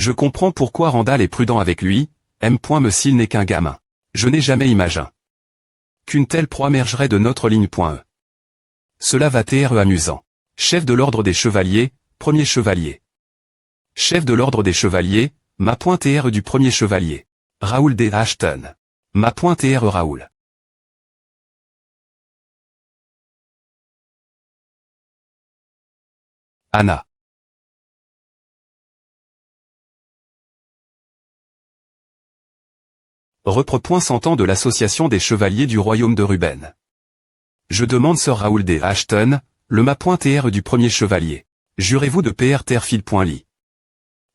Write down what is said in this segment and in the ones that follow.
Je comprends pourquoi Randall est prudent avec lui, me s'il n'est qu'un gamin. Je n'ai jamais imaginé qu'une telle proie émergerait de notre ligne.e. Cela va être amusant. Chef de l'ordre des chevaliers, premier chevalier. Chef de l'ordre des chevaliers, ma.r du premier chevalier. Raoul D. Ashton. Ma.r Raoul. Anna. Repre. S'entend de l'association des chevaliers du royaume de Ruben. Je demande Sir Raoul D. Ashton, le ma.r du premier chevalier. Jurez-vous de pr Terfield.ly.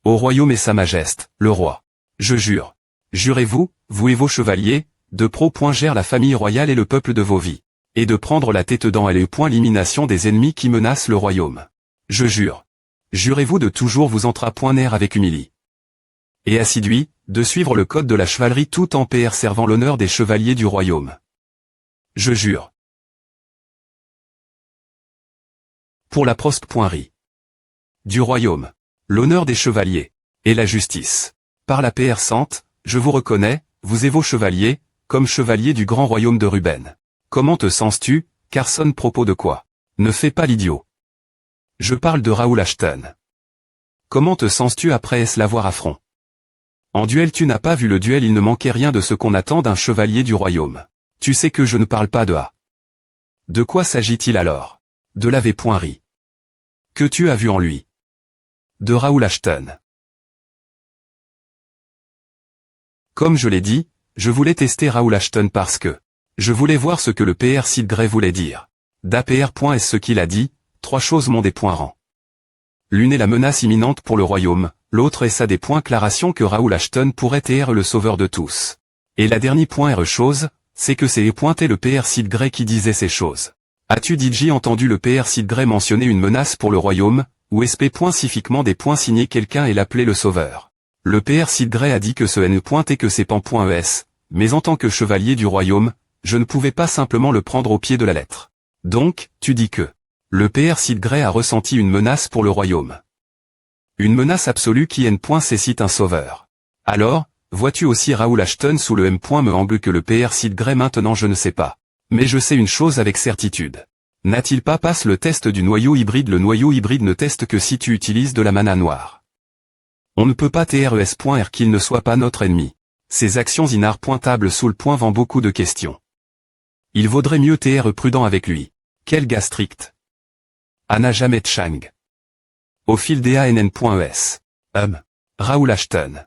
Au royaume et sa majesté, le roi. Je jure. Jurez-vous, vous et vos chevaliers, de gère la famille royale et le peuple de vos vies, et de prendre la tête dans l'élimination des ennemis qui menacent le royaume. Je jure. Jurez-vous de toujours vous entrer avec humilité et assidu, de suivre le code de la chevalerie tout en servant l'honneur des chevaliers du royaume. Je jure. Pour la prosque.ri. Du royaume. L'honneur des chevaliers. Et la justice. Par la sante, je vous reconnais, vous et vos chevaliers, comme chevaliers du grand royaume de Ruben. Comment te sens-tu, Carson? Propos de quoi? Ne fais pas l'idiot. Je parle de Raoul Ashton. Comment te sens-tu après l'avoir affront? En duel tu n'as pas vu le duel, il ne manquait rien de ce qu'on attend d'un chevalier du royaume. Tu sais que je ne parle pas de A. De quoi s'agit-il alors? De l'AV.ri. Que tu as vu en lui? De Raoul Ashton. Comme je l'ai dit, je voulais tester Raoul Ashton parce que je voulais voir ce que le pr Sid Grey voulait dire. d'APR. Ce qu'il a dit, 3 choses m'ont des points rang. L'une est la menace imminente pour le royaume, l'autre est sa déclaration que Raoul Ashton pourrait être le sauveur de tous. Et la dernière chose, c'est que c'est pointé le pr Sid Grey qui disait ces choses. As-tu DJ entendu le pr Sid Grey mentionner une menace pour le royaume, ou spécifiquement des points signés quelqu'un et l'appeler le sauveur? Le pr Sid Grey a dit que ce n pointait que c'est pan.es, mais en tant que chevalier du royaume, je ne pouvais pas simplement le prendre au pied de la lettre. Donc, tu dis que le pr Sid Grey a ressenti une menace pour le royaume. Une menace absolue qui cite un sauveur. Alors, vois-tu aussi Raoul Ashton sous le me angle que le pr Sid Grey? Maintenant je ne sais pas. Mais je sais une chose avec certitude. N'a-t-il pas passé le test du noyau hybride? Le noyau hybride ne teste que si tu utilises de la mana noire. On ne peut pas TRES.R qu'il ne soit pas notre ennemi. Ses actions inarpointables sous le point vend beaucoup de questions. Il vaudrait mieux TR prudent avec lui. Quel gars strict. Anna jamais Chang. Au fil des ANN.es. Raoul Ashton.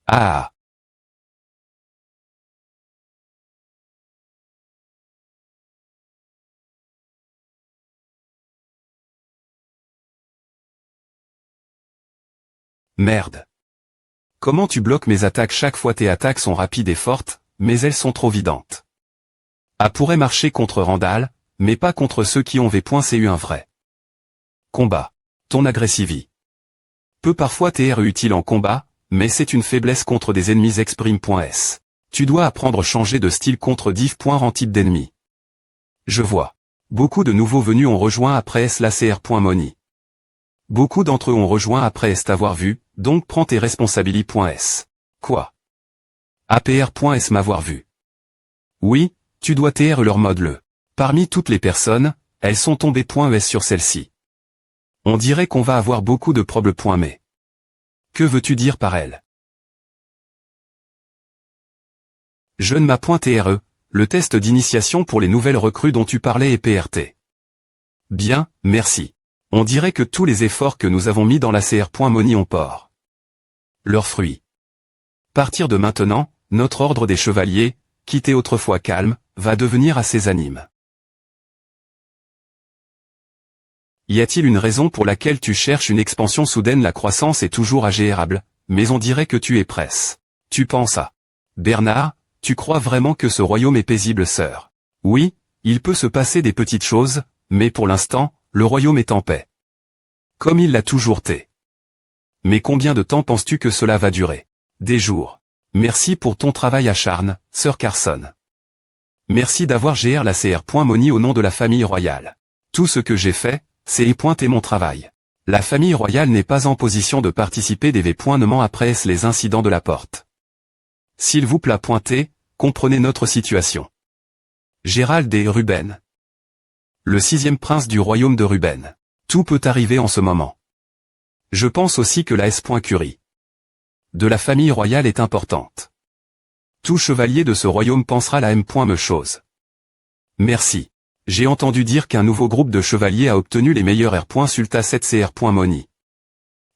Ah. Merde. Comment tu bloques mes attaques? Chaque fois tes attaques sont rapides et fortes, mais elles sont trop vidantes. A pourrait marcher contre Randall, mais pas contre ceux qui ont V.cu un vrai combat. Ton agressivité peut parfois être utile en combat, mais c'est une faiblesse contre des ennemis exprime.s. Tu dois apprendre changer de style contre div.rang type d'ennemi. Je vois. Beaucoup de nouveaux venus ont rejoint après l'ACR.moni. Beaucoup d'entre eux ont rejoint après t'avoir vu, donc prends tes responsabilités.s. Quoi? APR.s m'avoir vu. Oui, tu dois TR leur mode le. Parmi toutes les personnes, elles sont tombées.es sur celle-ci. On dirait qu'on va avoir beaucoup de problèmes. Mais que veux-tu dire par elle? Je ne m'a.TRE, le test d'initiation pour les nouvelles recrues dont tu parlais est PRT. Bien, merci. On dirait que tous les efforts que nous avons mis dans la CR.moni ont port. Leurs fruits. Partir de maintenant, notre ordre des chevaliers, qui était autrefois calme, va devenir assez anime. Y a-t-il une raison pour laquelle tu cherches une expansion soudaine? La croissance est toujours agérable, mais on dirait que tu es presse. Tu penses à Bernard, tu crois vraiment que ce royaume est paisible, sœur? Oui, il peut se passer des petites choses, mais pour l'instant, le royaume est en paix. Comme il l'a toujours été. Mais combien de temps penses-tu que cela va durer? Des jours. Merci pour ton travail acharné, sœur Carson. Merci d'avoir géré la CR.moni au nom de la famille royale. Tout ce que j'ai fait, c'est épointer mon travail. La famille royale n'est pas en position de participer des V-pointements après les incidents de la porte. S'il vous plaît pointer, comprenez notre situation. Gérald et Ruben. Le 6e prince du royaume de Ruben. Tout peut arriver en ce moment. Je pense aussi que la S.Curie de la famille royale est importante. Tout chevalier de ce royaume pensera la M.me chose. Merci. J'ai entendu dire qu'un nouveau groupe de chevaliers a obtenu les meilleurs R.Sulta7CR.Moni.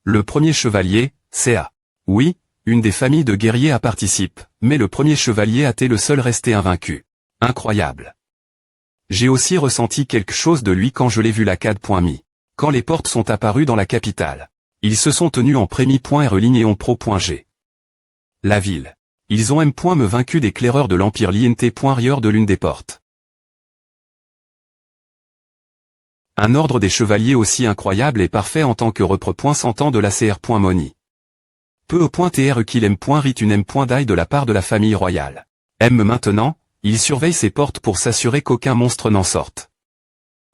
Le premier chevalier, CA. Oui, une des familles de guerriers a participe, mais le premier chevalier a été le seul resté invaincu. Incroyable. J'ai aussi ressenti quelque chose de lui quand je l'ai vu la CAD.mi. Quand les portes sont apparues dans la capitale. Ils se sont tenus en Prémi.R et en Pro.G. La ville. Ils ont me vaincu d'éclaireurs de l'Empire l'INT.Rieur de l'une des portes. Un ordre des chevaliers aussi incroyable et parfait en tant que repre.100 de la CR.Moni. Peu au.TR qu'il rit une M.Die de la part de la famille royale. Maintenant, il surveille ses portes pour s'assurer qu'aucun monstre n'en sorte.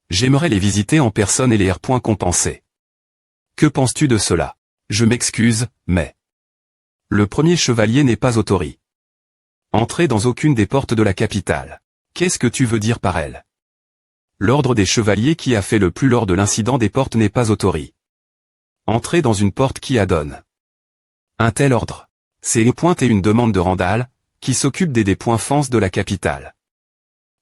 J'aimerais les visiter en personne et les compenser. Que penses-tu de cela? Je m'excuse, mais... Le premier chevalier n'est pas autorisé. Entrer dans aucune des portes de la capitale. Qu'est-ce que tu veux dire par elle? L'ordre des chevaliers qui a fait le plus lors de l'incident des portes n'est pas autorisé. Entrer dans une porte qui adonne. Un tel ordre. C'est une demande de Randall, qui s'occupe des défenses de la capitale.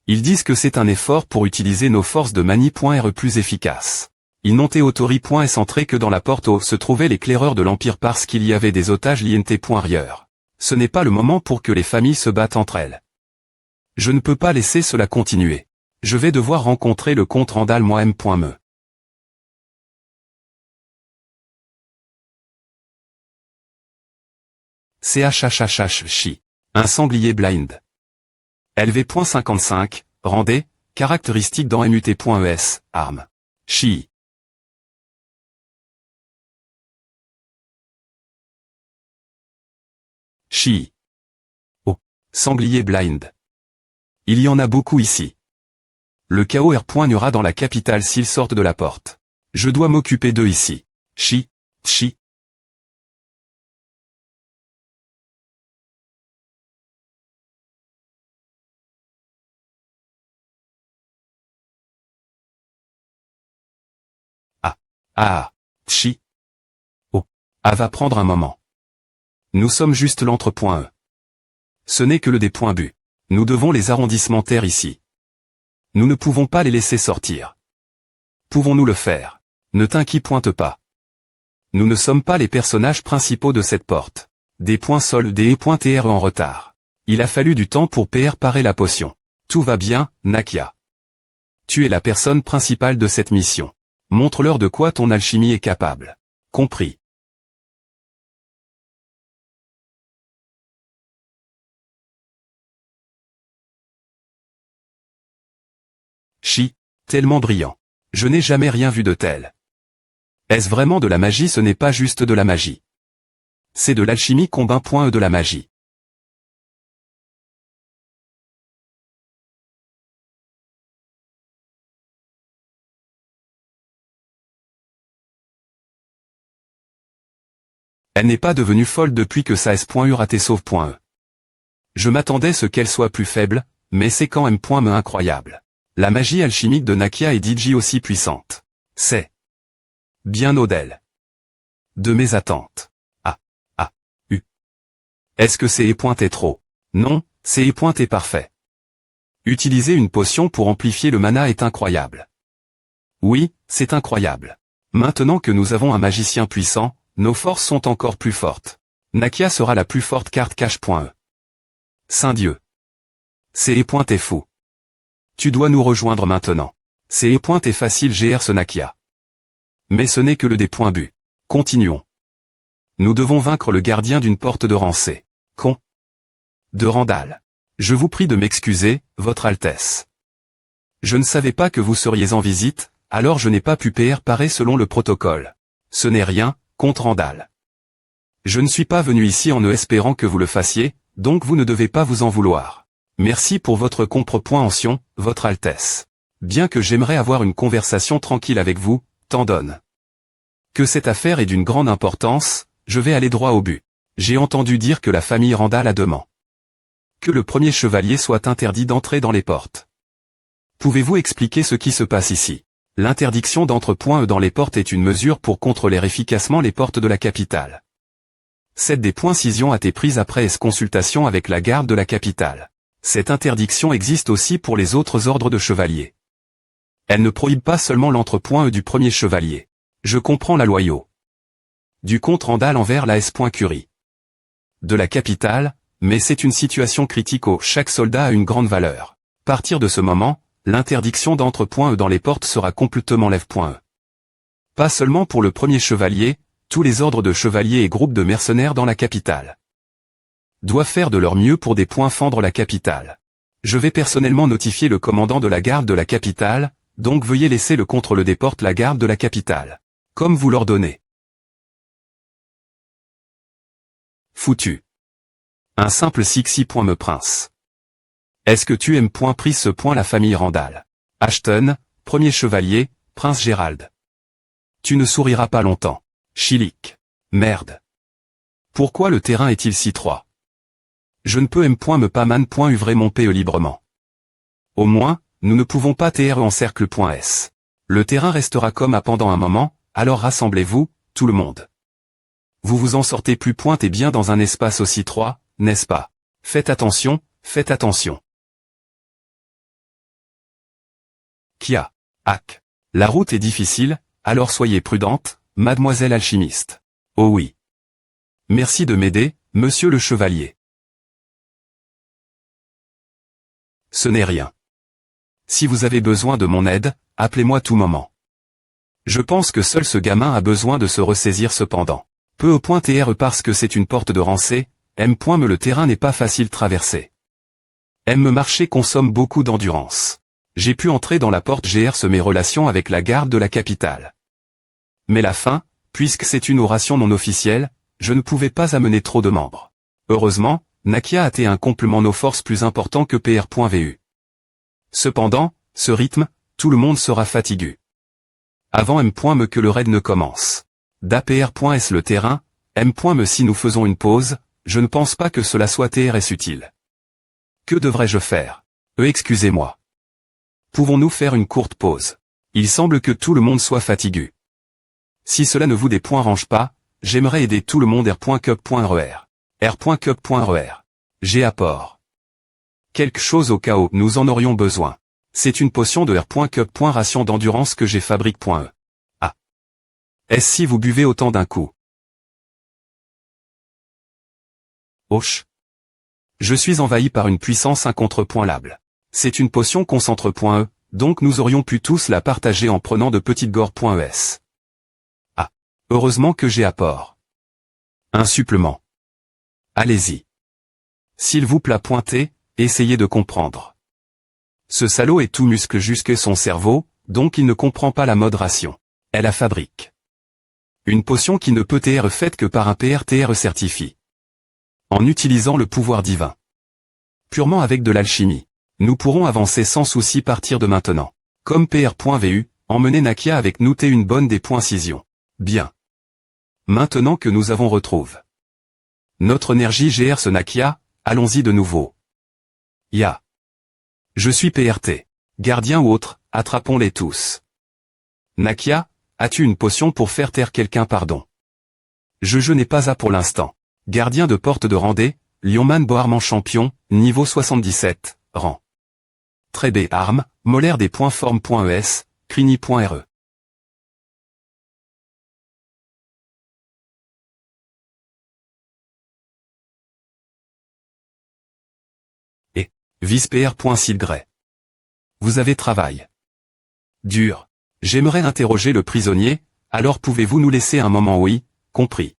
Ils disent que c'est un effort pour utiliser nos forces de mani.R plus efficaces. Ils n'ont autorisé entrer que dans la porte où se trouvaient l'éclaireur de l'Empire parce qu'il y avait des otages l'INT.Rieur. Ce n'est pas le moment pour que les familles se battent entre elles. Je ne peux pas laisser cela continuer. Je vais devoir rencontrer le comte Randall moi-même.me. CHHHHCHI. Un sanglier blind. LV.55, Randé, caractéristique dans MUT.ES, arme. Chi. Chi. Oh. Sanglier blind. Il y en a beaucoup ici. Le chaos R.ira dans la capitale s'ils sortent de la porte. Je dois m'occuper d'eux ici. Chi. Chi. Ah. Chi. Oh. Ah va prendre un moment. Nous sommes juste l'entre.e. Ce n'est que le des.bu. Nous devons les arrondissements terre ici. Nous ne pouvons pas les laisser sortir. Pouvons-nous le faire? Ne t'inquiète pas. Nous ne sommes pas les personnages principaux de cette porte. Des points sol des .TR en retard. Il a fallu du temps pour préparer la potion. Tout va bien, Nakia. Tu es la personne principale de cette mission. Montre-leur de quoi ton alchimie est capable. Compris. Chi, tellement brillant. Je n'ai jamais rien vu de tel. Est-ce vraiment de la magie? Ce n'est pas juste de la magie. C'est de l'alchimie combin.e de la magie. Elle n'est pas devenue folle depuis que sa S.U raté sauve.e. Je m'attendais ce qu'elle soit plus faible, mais c'est quand même incroyable. La magie alchimique de Nakia et Digi aussi puissante. C'est bien au-delà de mes attentes. Est-ce que c'est est trop? Non, c'est est parfait. Utiliser une potion pour amplifier le mana est incroyable. Oui, c'est incroyable. Maintenant que nous avons un magicien puissant, nos forces sont encore plus fortes. Nakia sera la plus forte carte cache.e. Saint Dieu. C'est est fou. Tu dois nous rejoindre maintenant. C'est est facile GR ce Nakia. Mais ce n'est que le des.bu. Continuons. Nous devons vaincre le gardien d'une porte de rancée. De Randall. Je vous prie de m'excuser, Votre Altesse. Je ne savais pas que vous seriez en visite, alors je n'ai pas pu préparer selon le protocole. Ce n'est rien, comte Randall. Je ne suis pas venu ici en espérant que vous le fassiez, donc vous ne devez pas vous en vouloir. Merci pour votre compréhension, Votre Altesse. Bien que j'aimerais avoir une conversation tranquille avec vous, t'en donne. Que cette affaire est d'une grande importance, je vais aller droit au but. J'ai entendu dire que la famille Randall a demandé que le premier chevalier soit interdit d'entrer dans les portes. Pouvez-vous expliquer ce qui se passe ici? L'interdiction d'entrer dans les portes est une mesure pour contrôler efficacement les portes de la capitale. Cette décision a été prise après consultation avec la garde de la capitale. Cette interdiction existe aussi pour les autres ordres de chevaliers. Elle ne prohibe pas seulement l'entre du premier chevalier. Je comprends la loyauté du comte Randall envers la S.Curie de la capitale, mais c'est une situation critique où chaque soldat a une grande valeur. À partir de ce moment, l'interdiction d'entrer dans les portes sera complètement lève.e. Pas seulement pour le premier chevalier, tous les ordres de chevaliers et groupes de mercenaires dans la capitale doivent faire de leur mieux pour fendre la capitale. Je vais personnellement notifier le commandant de la garde de la capitale, donc veuillez laisser le contrôle des portes la garde de la capitale. Comme vous l'ordonnez. Foutu. Un simple me prince. Est-ce que tu aimes pris ce la famille Randall? Ashton, premier chevalier, prince Gérald. Tu ne souriras pas longtemps. Chilique. Merde. Pourquoi le terrain est-il si étroit? Je ne peux me pas uvrer mon PE librement. Au moins, nous ne pouvons pas en cercle.s. Le terrain restera comme à pendant un moment, alors rassemblez-vous, tout le monde. Vous vous en sortez plus et bien dans un espace aussi étroit, n'est-ce pas? Faites attention, faites attention. Kia. Hack. La route est difficile, alors soyez prudente, mademoiselle alchimiste. Oh oui. Merci de m'aider, monsieur le chevalier. Ce n'est rien. Si vous avez besoin de mon aide, appelez-moi tout moment. Je pense que seul ce gamin a besoin de se ressaisir cependant. Peu au point TR parce que c'est une porte de rancée, me le terrain n'est pas facile traverser. Me marcher consomme beaucoup d'endurance. J'ai pu entrer dans la porte GR mes relations avec la garde de la capitale. Mais la fin, puisque c'est une oration non officielle, je ne pouvais pas amener trop de membres. Heureusement, Nakia a été un complément nos forces plus important que PR.vu. Cependant, ce rythme, tout le monde sera fatigué. Avant que le raid ne commence. d'APR.s le terrain, si nous faisons une pause, je ne pense pas que cela soit TRS utile. Que devrais-je faire? Excusez-moi. Pouvons-nous faire une courte pause? Il semble que tout le monde soit fatigué. Si cela ne vous dérange pas, j'aimerais aider tout le monde R.cup.rer. R.cup.rer. J'ai apport. Quelque chose au cas où nous en aurions besoin. C'est une potion de R.cup.ration d'endurance que j'ai fabrique.e. Ah. Est-ce si vous buvez autant d'un coup? Hoche. Je suis envahi par une puissance incontrôlable. C'est une potion concentre.e, donc nous aurions pu tous la partager en prenant de petites gorges.es. Ah. Heureusement que j'ai apport. Un supplément. Allez-y. S'il vous plaît pointez, essayez de comprendre. Ce salaud est tout muscle jusque son cerveau, donc il ne comprend pas la mode ration. Elle la fabrique. Une potion qui ne peut être faite que par un PRTR certifié. En utilisant le pouvoir divin. Purement avec de l'alchimie. Nous pourrons avancer sans souci partir de maintenant. Comme PR.vu, emmenez Nakia avec nous une bonne décision. Bien. Maintenant que nous avons retrouvé notre énergie GR ce Nakia, allons-y de nouveau. Ya. Je suis PRT. Gardien ou autre, attrapons-les tous. Nakia, as-tu une potion pour faire taire quelqu'un pardon? Je n'ai pas à pour l'instant. Gardien de porte de Randé, Lionman Boarman champion, niveau 77, rang. Très B arme, molaire des points forme.es, crini.re. Et, vice-pr.silgrey. Vous avez travail. Dur. J'aimerais interroger le prisonnier, alors pouvez-vous nous laisser un moment? Oui, compris.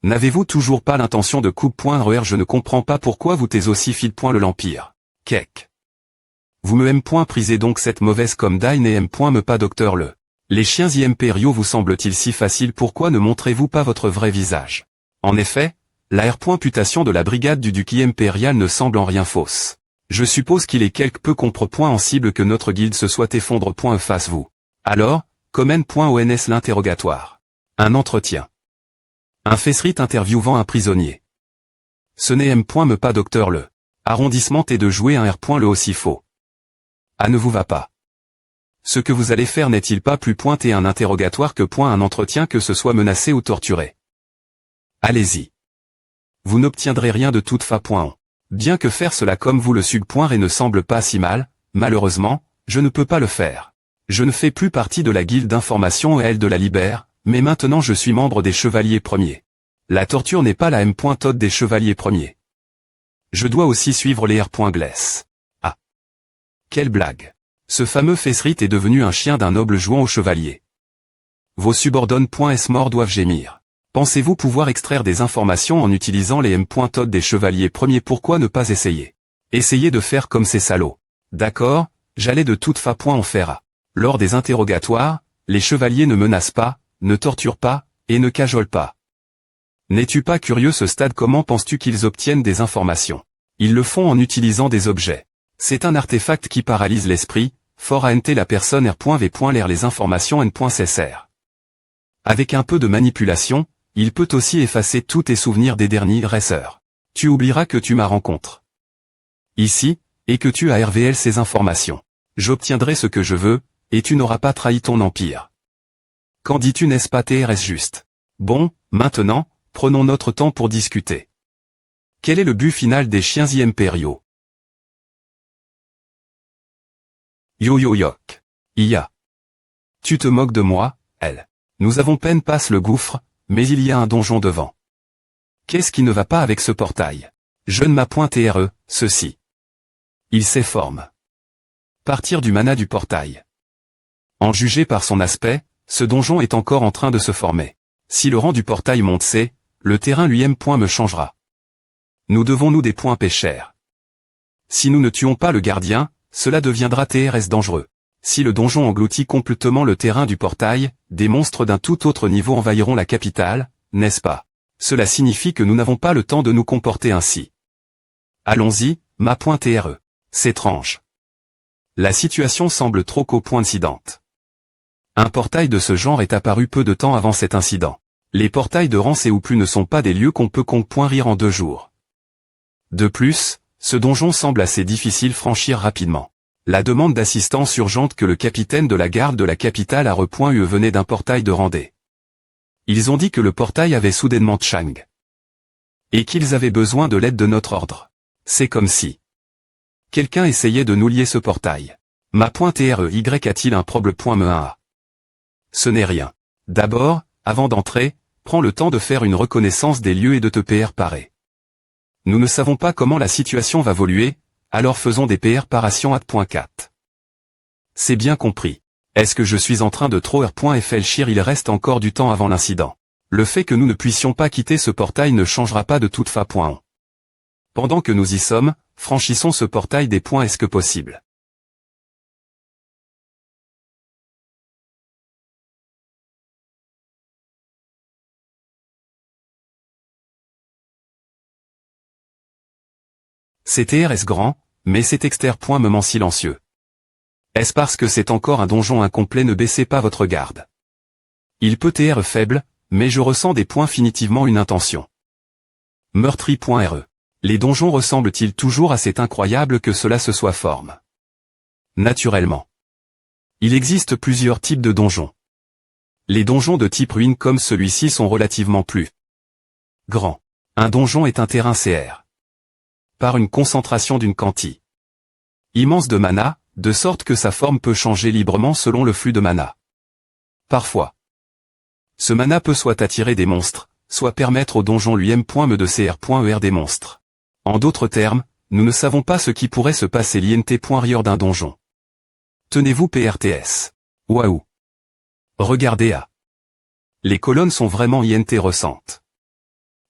N'avez-vous toujours pas l'intention de coupe.rer? Je ne comprends pas pourquoi vous t'es aussi fil. Le l'Empire. Kek. Vous me prisez donc cette mauvaise comme Dine et me pas docteur le. Les chiens impériaux vous semblent-ils si faciles, pourquoi ne montrez-vous pas votre vrai visage? En effet, la putation de la brigade du duc impérial ne semble en rien fausse. Je suppose qu'il est quelque peu en cible que notre guilde se soit face vous. Alors, comment.ons l'interrogatoire. Un entretien. Un Fesrit interviewant un prisonnier. Ce n'est me pas docteur le. Arrondissement et de jouer un le aussi faux. Ah, ne vous va pas. Ce que vous allez faire n'est-il pas plus pointé un interrogatoire que un entretien, que ce soit menacé ou torturé? Allez-y. Vous n'obtiendrez rien de toute façon. Bien que faire cela comme vous le suggérez ne semble pas si mal, malheureusement, je ne peux pas le faire. Je ne fais plus partie de la guilde d'information et elle de la Libère, mais maintenant je suis membre des Chevaliers Premiers. La torture n'est pas la tote des Chevaliers Premiers. Je dois aussi suivre les Gless. Ah. Quelle blague. Ce fameux Fesrit est devenu un chien d'un noble jouant au chevalier. Vos subordonnes.s morts doivent gémir. Pensez-vous pouvoir extraire des informations en utilisant les totes des Chevaliers Premiers? Pourquoi ne pas essayer? Essayez de faire comme ces salauds. D'accord, j'allais de toute façon en faire à. Lors des interrogatoires, les chevaliers ne menacent pas, ne torturent pas, et ne cajolent pas. N'es-tu pas curieux ce stade? Comment penses-tu qu'ils obtiennent des informations? Ils le font en utilisant des objets. C'est un artefact qui paralyse l'esprit, fort à la personne v. L'air les informations n.cr. Avec un peu de manipulation, il peut aussi effacer tous tes souvenirs des derniers heures. Tu oublieras que tu m'as rencontré ici, et que tu as RVL ces informations. J'obtiendrai ce que je veux, et tu n'auras pas trahi ton empire. Qu'en dis-tu, n'est-ce pas TRS juste? Bon, maintenant, prenons notre temps pour discuter. Quel est le but final des chiens impériaux? Yo-yo-yok. Ia. Tu te moques de moi, elle. Nous avons peine passe le gouffre, mais il y a un donjon devant. Qu'est-ce qui ne va pas avec ce portail? Je ne m'appointe ceci. Il s'efforme. Partir du mana du portail. En juger par son aspect, ce donjon est encore en train de se former. Si le rang du portail monte le terrain lui-même me changera. Nous devons des points pêcheurs. Si nous ne tuons pas le gardien, cela deviendra TRS dangereux. Si le donjon engloutit complètement le terrain du portail, des monstres d'un tout autre niveau envahiront la capitale, n'est-ce pas? Cela signifie que nous n'avons pas le temps de nous comporter ainsi. Allons-y, ma.re. C'est étrange. La situation semble trop coïncidente. Un portail de ce genre est apparu peu de temps avant cet incident. Les portails de rang C ou plus ne sont pas des lieux qu'on peut rire en 2 jours. De plus, ce donjon semble assez difficile franchir rapidement. La demande d'assistance urgente que le capitaine de la garde de la capitale a venait d'un portail de rang D. Ils ont dit que le portail avait soudainement Chang. Et qu'ils avaient besoin de l'aide de notre ordre. C'est comme si quelqu'un essayait de nous lier ce portail. Ma.rey a-t-il un problème.me1a? Ce n'est rien. D'abord, avant d'entrer, prends le temps de faire une reconnaissance des lieux et de te préparer. Nous ne savons pas comment la situation va évoluer, alors faisons des préparations @.4. C'est bien compris. Est-ce que je suis en train de trop réfléchir? Il reste encore du temps avant l'incident. Le fait que nous ne puissions pas quitter ce portail ne changera pas de toute façon. Pendant que nous y sommes, franchissons ce portail des points est-ce que possible. C'est TRS grand, mais c'est exter.moment silencieux. Est-ce parce que c'est encore un donjon incomplet? Ne baissez pas votre garde. Il peut être faible, mais je ressens des points finitivement une intention. Meurtri.re. Les donjons ressemblent-ils toujours à cet incroyable que cela se soit forme? Naturellement. Il existe plusieurs types de donjons. Les donjons de type ruine comme celui-ci sont relativement plus grands. Un donjon est un terrain CR. Par une concentration d'une quantité immense de mana, de sorte que sa forme peut changer librement selon le flux de mana. Parfois, ce mana peut soit attirer des monstres, soit permettre au donjon lui-même de cr.er des monstres. En d'autres termes, nous ne savons pas ce qui pourrait se passer l'int.rieur d'un donjon. Tenez-vous PRTS. Waouh. Regardez à. Les colonnes sont vraiment int ressantes.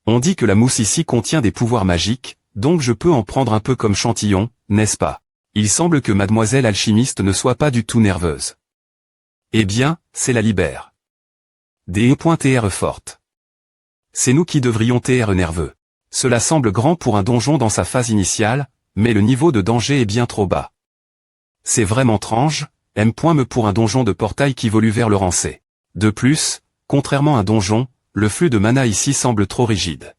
On dit que la mousse ici contient des pouvoirs magiques, donc je peux en prendre un peu comme chantillon, n'est-ce pas? Il semble que mademoiselle alchimiste ne soit pas du tout nerveuse. Eh bien, c'est la libère. DE.TRE forte. C'est nous qui devrions TRE nerveux. Cela semble grand pour un donjon dans sa phase initiale, mais le niveau de danger est bien trop bas. C'est vraiment étrange, M.me pour un donjon de portail qui volue vers le rang C. De plus, contrairement à un donjon, le flux de mana ici semble trop rigide.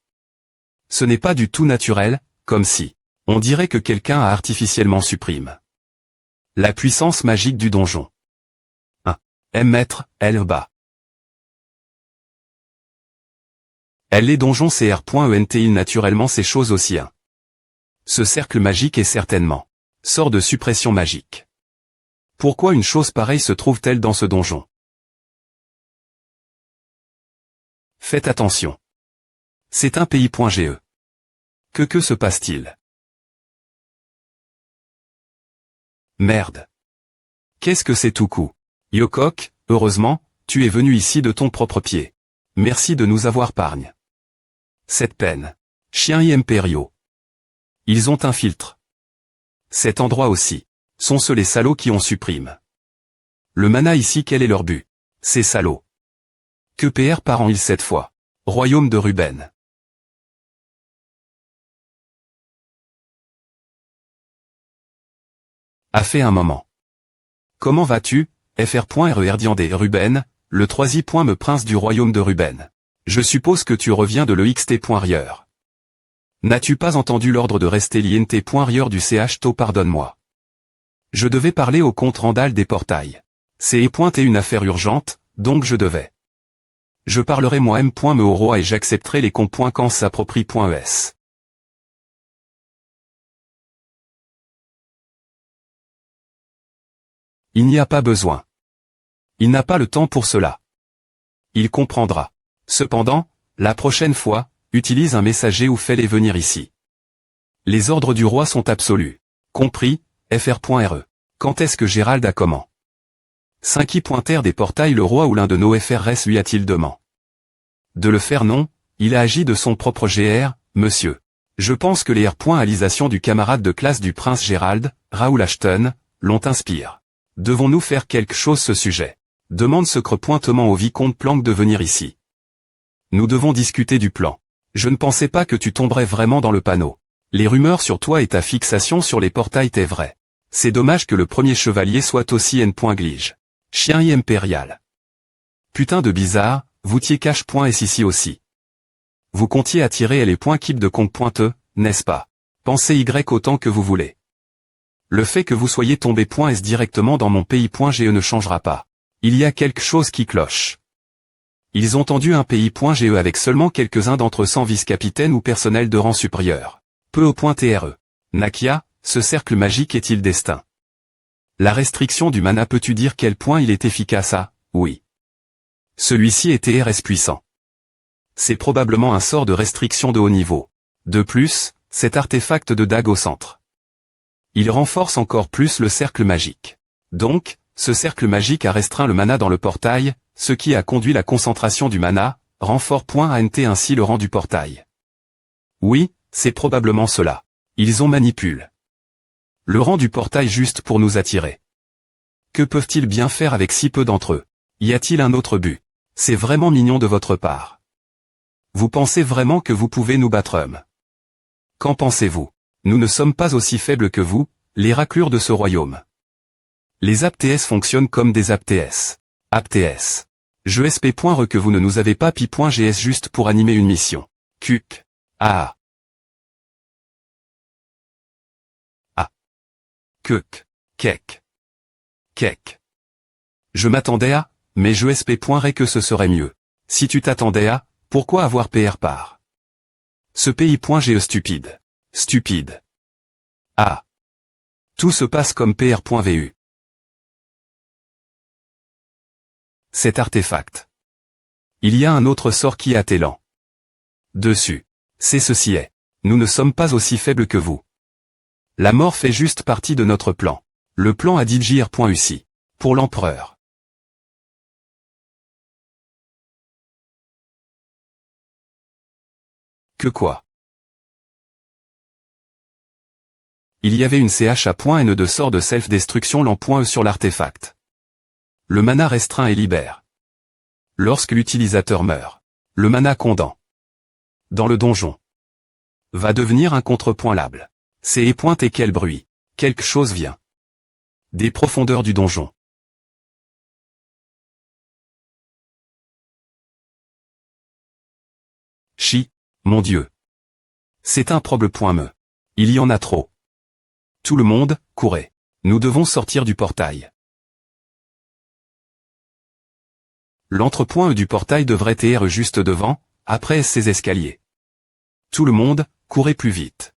Ce n'est pas du tout naturel, comme si, on dirait que quelqu'un a artificiellement supprime la puissance magique du donjon. 1. M mètre, L bas. L les donjons CR.ENT naturellement ces choses aussi. Ce cercle magique est certainement sort de suppression magique. Pourquoi une chose pareille se trouve-t-elle dans ce donjon? Faites attention. C'est un pays.ge. Que se passe-t-il? Merde. Qu'est-ce que c'est tout coup? Yokok, heureusement, tu es venu ici de ton propre pied. Merci de nous avoir pargne. Cette peine. Chiens impériaux. Ils ont un filtre. Cet endroit aussi. Sont ceux les salauds qui ont supprime. Le mana ici, quel est leur but? Ces salauds. Que PR par an il cette fois? Royaume de Ruben. A fait un moment. Comment vas-tu, FR.RER Diandé Ruben, le troisième prince du royaume de Ruben. Je suppose que tu reviens de l'EXT.Rieur. N'as-tu pas entendu l'ordre de rester l'INT.Rieur du CH? Pardonne-moi. Je devais parler au comte Randall des portails. C'est une affaire urgente, donc je devais. Je parlerai moi M.me au roi et j'accepterai les comptes quand s'approprie.es. Il n'y a pas besoin. Il n'a pas le temps pour cela. Il comprendra. Cependant, la prochaine fois, utilise un messager ou fais-les venir ici. Les ordres du roi sont absolus. Compris, FR.RE. Quand est-ce que Gérald a comment? 5i. Des portails le roi ou l'un de nos FRS lui a-t-il demandé de le faire? Non, il a agi de son propre GR, monsieur. Je pense que les R.alisation du camarade de classe du prince Gérald, Raoul Ashton, l'ont inspire. Devons-nous faire quelque chose ce sujet? Demande secret-pointement au vicomte Planck de venir ici. Nous devons discuter du plan. Je ne pensais pas que tu tomberais vraiment dans le panneau. Les rumeurs sur toi et ta fixation sur les portails t'est vrai. C'est dommage que le premier chevalier soit aussi N.Glige. Chien impérial. Putain de bizarre, vous tiez cache.s ici aussi. Vous comptiez attirer les points keep de compte.e, n'est-ce pas? Pensez Y autant que vous voulez. Le fait que vous soyez tombé.s directement dans mon pays.ge ne changera pas. Il y a quelque chose qui cloche. Ils ont tendu un pays.ge avec seulement quelques-uns d'entre eux sans vice-capitaine ou personnel de rang supérieur. Peu au point TRE. Nakia, ce cercle magique est-il destin? La restriction du mana peux-tu dire quel point il est efficace à? Oui. Celui-ci est TRS puissant. C'est probablement un sort de restriction de haut niveau. De plus, cet artefact de dague au centre. Il renforce encore plus le cercle magique. Donc, ce cercle magique a restreint le mana dans le portail, ce qui a conduit la concentration du mana, renfort.ant ainsi le rang du portail. Oui, c'est probablement cela. Ils ont manipulé le rang du portail juste pour nous attirer. Que peuvent-ils bien faire avec si peu d'entre eux? Y a-t-il un autre but? C'est vraiment mignon de votre part. Vous pensez vraiment que vous pouvez nous battre homme? Qu'en pensez-vous? Nous ne sommes pas aussi faibles que vous, les raclures de ce royaume. Les APTS fonctionnent comme des APTS. APTS. Je sp.re que vous ne nous avez pas pi.gs juste pour animer une mission. Cuc. Ah. Ah. Cuc. Kek. Kek. Je m'attendais à, mais je sp.re que ce serait mieux. Si tu t'attendais à, pourquoi avoir PR par? Ce pays.ge stupide. Stupide. Ah. Tout se passe comme PR.vu. Cet artefact. Il y a un autre sort qui a Télan. Dessus. C'est ceci est. Nous ne sommes pas aussi faibles que vous. La mort fait juste partie de notre plan. Le plan a dit JR.UC. Pour l'empereur. Que quoi? Il y avait une CH à .N de sort de self-destruction l'en.E sur l'artefact. Le mana restreint et libère. Lorsque l'utilisateur meurt, le mana condamne. Dans le donjon. Va devenir un contrepoint lable. C'est pointe et quel bruit. Quelque chose vient. Des profondeurs du donjon. Chi, mon Dieu. C'est un problème. Il y en a trop. Tout le monde, courez. Nous devons sortir du portail. L'entrepoint du portail devrait être juste devant, après ces escaliers. Tout le monde, courez plus vite.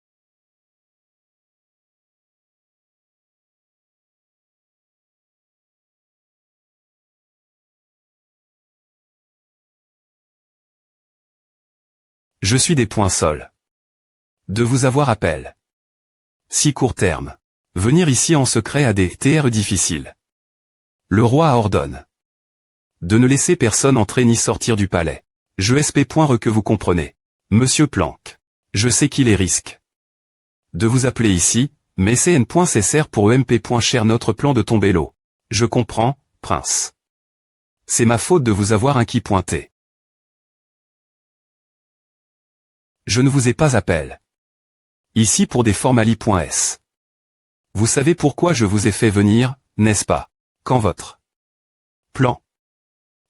Je suis des points sols. De vous avoir appel. Si court terme. Venir ici en secret à des TR difficiles. Le roi ordonne. De ne laisser personne entrer ni sortir du palais. Je SP. Que vous comprenez. Monsieur Planck. Je sais qu'il est risque. De vous appeler ici, mais CN.CSR pour EMP. Cher notre plan de tomber l'eau. Je comprends, prince. C'est ma faute de vous avoir inquiet pointé. Je ne vous ai pas appelé. Ici pour des formalies.s. Vous savez pourquoi je vous ai fait venir, n'est-ce pas? Quand votre plan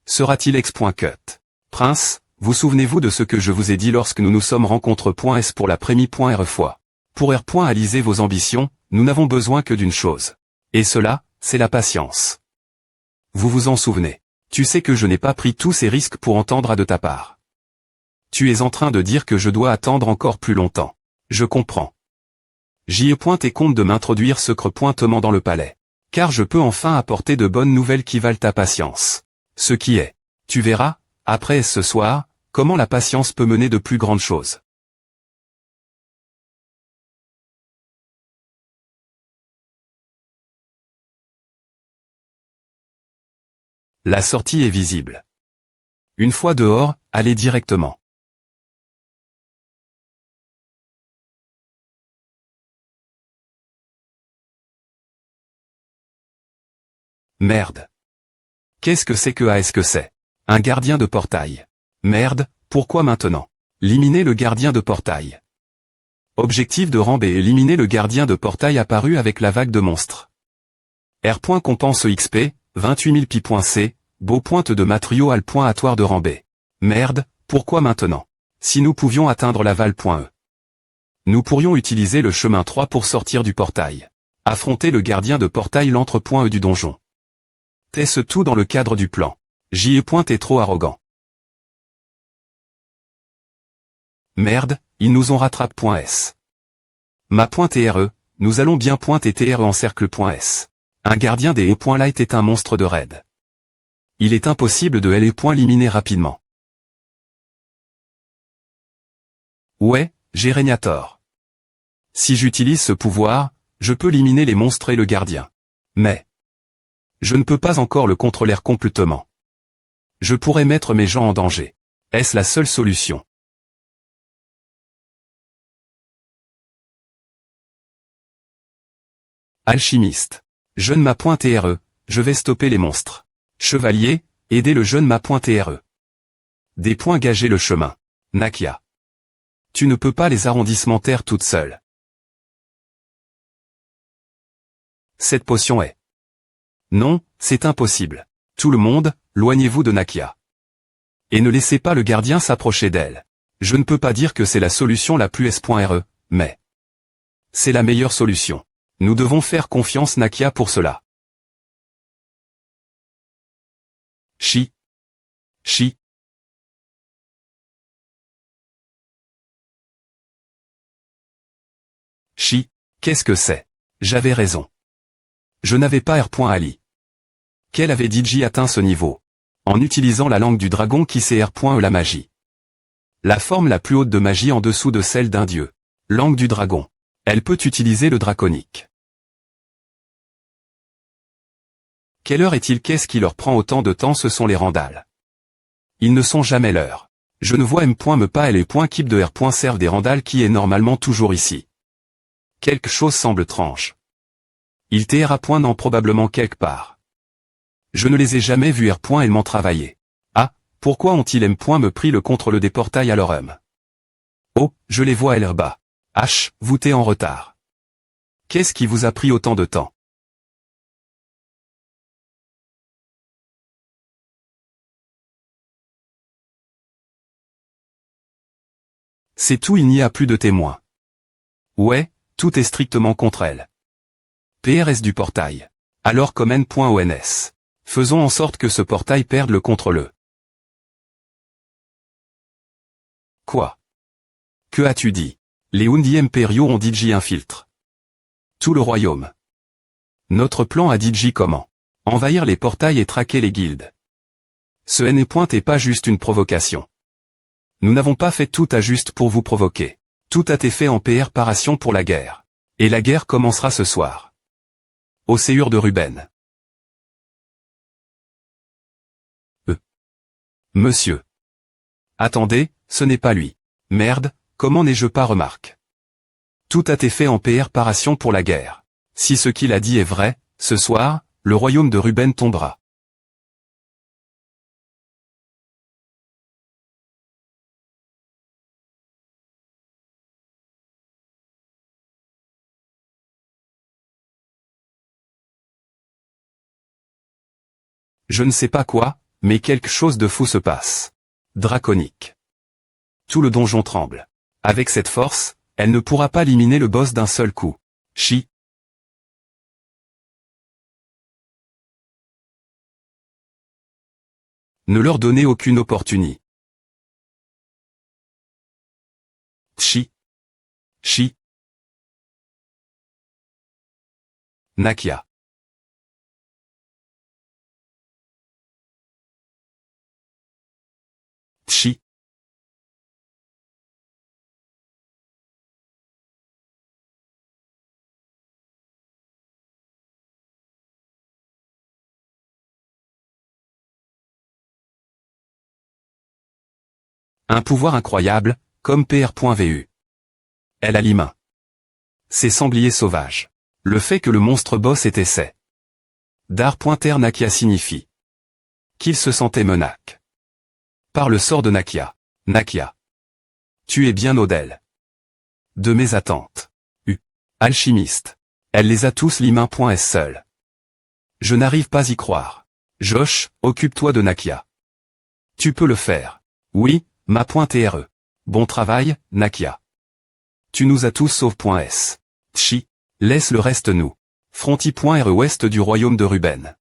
sera-t-il ex.cut? Prince, vous souvenez-vous de ce que je vous ai dit lorsque nous nous sommes rencontrés.s pour la première fois? Pour R.aliser vos ambitions, nous n'avons besoin que d'une chose. Et cela, c'est la patience. Vous vous en souvenez. Tu sais que je n'ai pas pris tous ces risques pour entendre de ta part. Tu es en train de dire que je dois attendre encore plus longtemps. Je comprends. J'y ai pointé compte de m'introduire secrètement dans le palais. Car je peux enfin apporter de bonnes nouvelles qui valent ta patience. Ce qui est. Tu verras, après ce soir, comment la patience peut mener de plus grandes choses. La sortie est visible. Une fois dehors, allez directement. Merde. Qu'est-ce que c'est que est-ce que c'est? Un gardien de portail. Merde, pourquoi maintenant? Éliminer le gardien de portail. Objectif de Rambé, éliminer le gardien de portail apparu avec la vague de monstres. R. Compense XP, 28 000 pi.c, beau pointe de matrio al point atoire de Rambé. Merde, pourquoi maintenant? Si nous pouvions atteindre la val.e. Nous pourrions utiliser le chemin 3 pour sortir du portail. Affronter le gardien de portail l'entre.e du donjon. Est-ce tout dans le cadre du plan? J.E. est trop arrogant. Merde, ils nous ont rattrapé.s. Ma .TRE, nous allons bien .TRE en cercle.s. Un gardien des E.light est un monstre de raid. Il est impossible de l'éliminer rapidement. Ouais, j'ai Régnator. Si j'utilise ce pouvoir, je peux éliminer les monstres et le gardien. Mais je ne peux pas encore le contrôler complètement. Je pourrais mettre mes gens en danger. Est-ce la seule solution? Alchimiste. Jeune ma.TRE, je vais stopper les monstres. Chevalier, aidez le jeune ma.TRE. Des points gager le chemin. Nakia. Tu ne peux pas les arrondissements terre toute seule. Cette potion est. Non, c'est impossible. Tout le monde, loignez-vous de Nakia. Et ne laissez pas le gardien s'approcher d'elle. Je ne peux pas dire que c'est la solution la plus S.RE, mais c'est la meilleure solution. Nous devons faire confiance Nakia pour cela. Chi. Chi. Chi. Qu'est-ce que c'est? J'avais raison. Je n'avais pas R.Ali. Quel avait DJ atteint ce niveau? En utilisant la langue du dragon qui sait R.E la magie. La forme la plus haute de magie en dessous de celle d'un dieu. Langue du dragon. Elle peut utiliser le draconique. Quelle heure est-il? Qu'est-ce qui leur prend autant de temps? Ce sont les randales. Ils ne sont jamais l'heure. Je ne vois M.me pas et les points keep de R. servent des randales qui est normalement toujours ici. Quelque chose semble étrange. Il TR à point non probablement quelque part. Je ne les ai jamais vus R.Ellement travailler. Ah, pourquoi ont-ils M. me pris le contrôle des portails à leur homme? Oh, je les vois bas. H, vous t'es en retard. Qu'est-ce qui vous a pris autant de temps? C'est tout, il n'y a plus de témoins. Ouais, tout est strictement contre elle. PRS du portail. Alors comme N.ONS. Faisons en sorte que ce portail perde le contrôle. Quoi? Que as-tu dit? Les Undi Impériaux ont DJ infiltre tout le royaume. Notre plan a DJ comment? Envahir les portails et traquer les guildes. Ce N est pas juste une provocation. Nous n'avons pas fait tout à juste pour vous provoquer. Tout a été fait en préparation pour la guerre. Et la guerre commencera ce soir. Au séjour de Ruben. Monsieur. Attendez, ce n'est pas lui. Merde, comment n'ai-je pas remarqué? Tout a été fait en préparation pour la guerre. Si ce qu'il a dit est vrai, ce soir, le royaume de Ruben tombera. Je ne sais pas quoi, mais quelque chose de fou se passe. Draconique. Tout le donjon tremble. Avec cette force, elle ne pourra pas éliminer le boss d'un seul coup. Chi. Ne leur donnez aucune opportunité. Chi. Chi. Nakia. Chi. Un pouvoir incroyable, comme PR.vu. Elle a l'humain. C'est sanglier sauvage. Le fait que le monstre boss était c'est. Dar.ter Nakia signifie qu'il se sentait menace. Par le sort de Nakia. Nakia. Tu es bien au-delà de mes attentes. Alchimiste. Elle les a tous l'humain.s seul. Je n'arrive pas y croire. Josh, occupe-toi de Nakia. Tu peux le faire. Oui, ma.tre. Bon travail, Nakia. Tu nous as tous sauf.s. Chi. Laisse le reste nous. Fronti.re ouest du royaume de Ruben.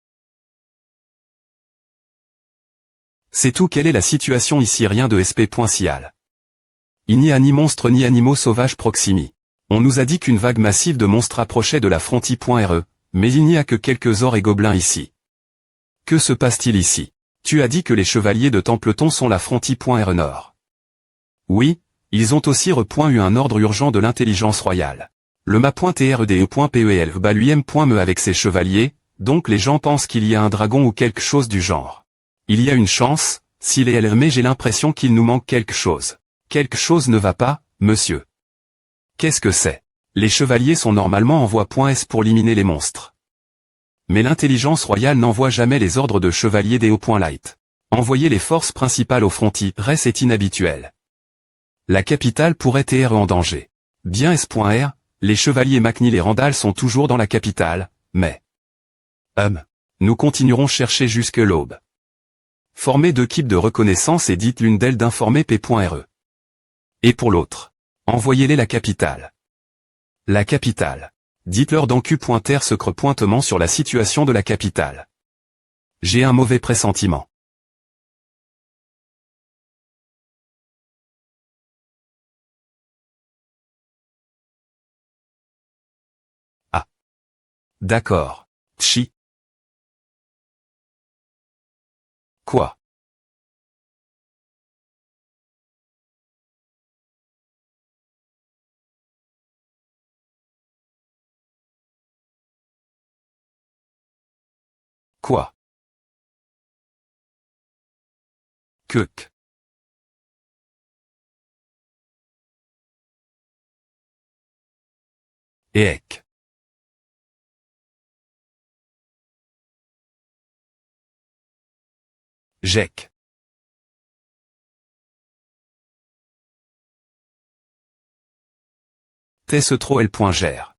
C'est tout. Quelle est la situation ici? Rien de SP.cial. Il n'y a ni monstre ni animaux sauvages proximi. On nous a dit qu'une vague massive de monstres approchait de la Fronti.re, mais il n'y a que quelques ors et gobelins ici. Que se passe-t-il ici? Tu as dit que les chevaliers de Templeton sont la Fronti.re Nord. Oui, ils ont aussi eu un ordre urgent de l'intelligence royale. Le ma.trde.pel bat lui M.me avec ses chevaliers, donc les gens pensent qu'il y a un dragon ou quelque chose du genre. Il y a une chance, s'il est elle, mais j'ai l'impression qu'il nous manque quelque chose. Quelque chose ne va pas, monsieur. Qu'est-ce que c'est? Les chevaliers sont normalement en voie.s pour éliminer les monstres. Mais l'intelligence royale n'envoie jamais les ordres de chevaliers des hauts.light. Envoyer les forces principales au frontières est inhabituel. La capitale pourrait être en danger. Bien S.R, les chevaliers McNeil et Randall sont toujours dans la capitale, mais... Nous continuerons chercher jusque l'aube. Formez deux équipes de reconnaissance et dites l'une d'elles d'informer P.re. Et pour l'autre, envoyez-les la capitale. La capitale. Dites-leur dans Q.ter secret pointement sur la situation de la capitale. J'ai un mauvais pressentiment. Ah. D'accord. Chi. Quoi? Quoi? Que? Eek. Jek. Tessetrol.ger.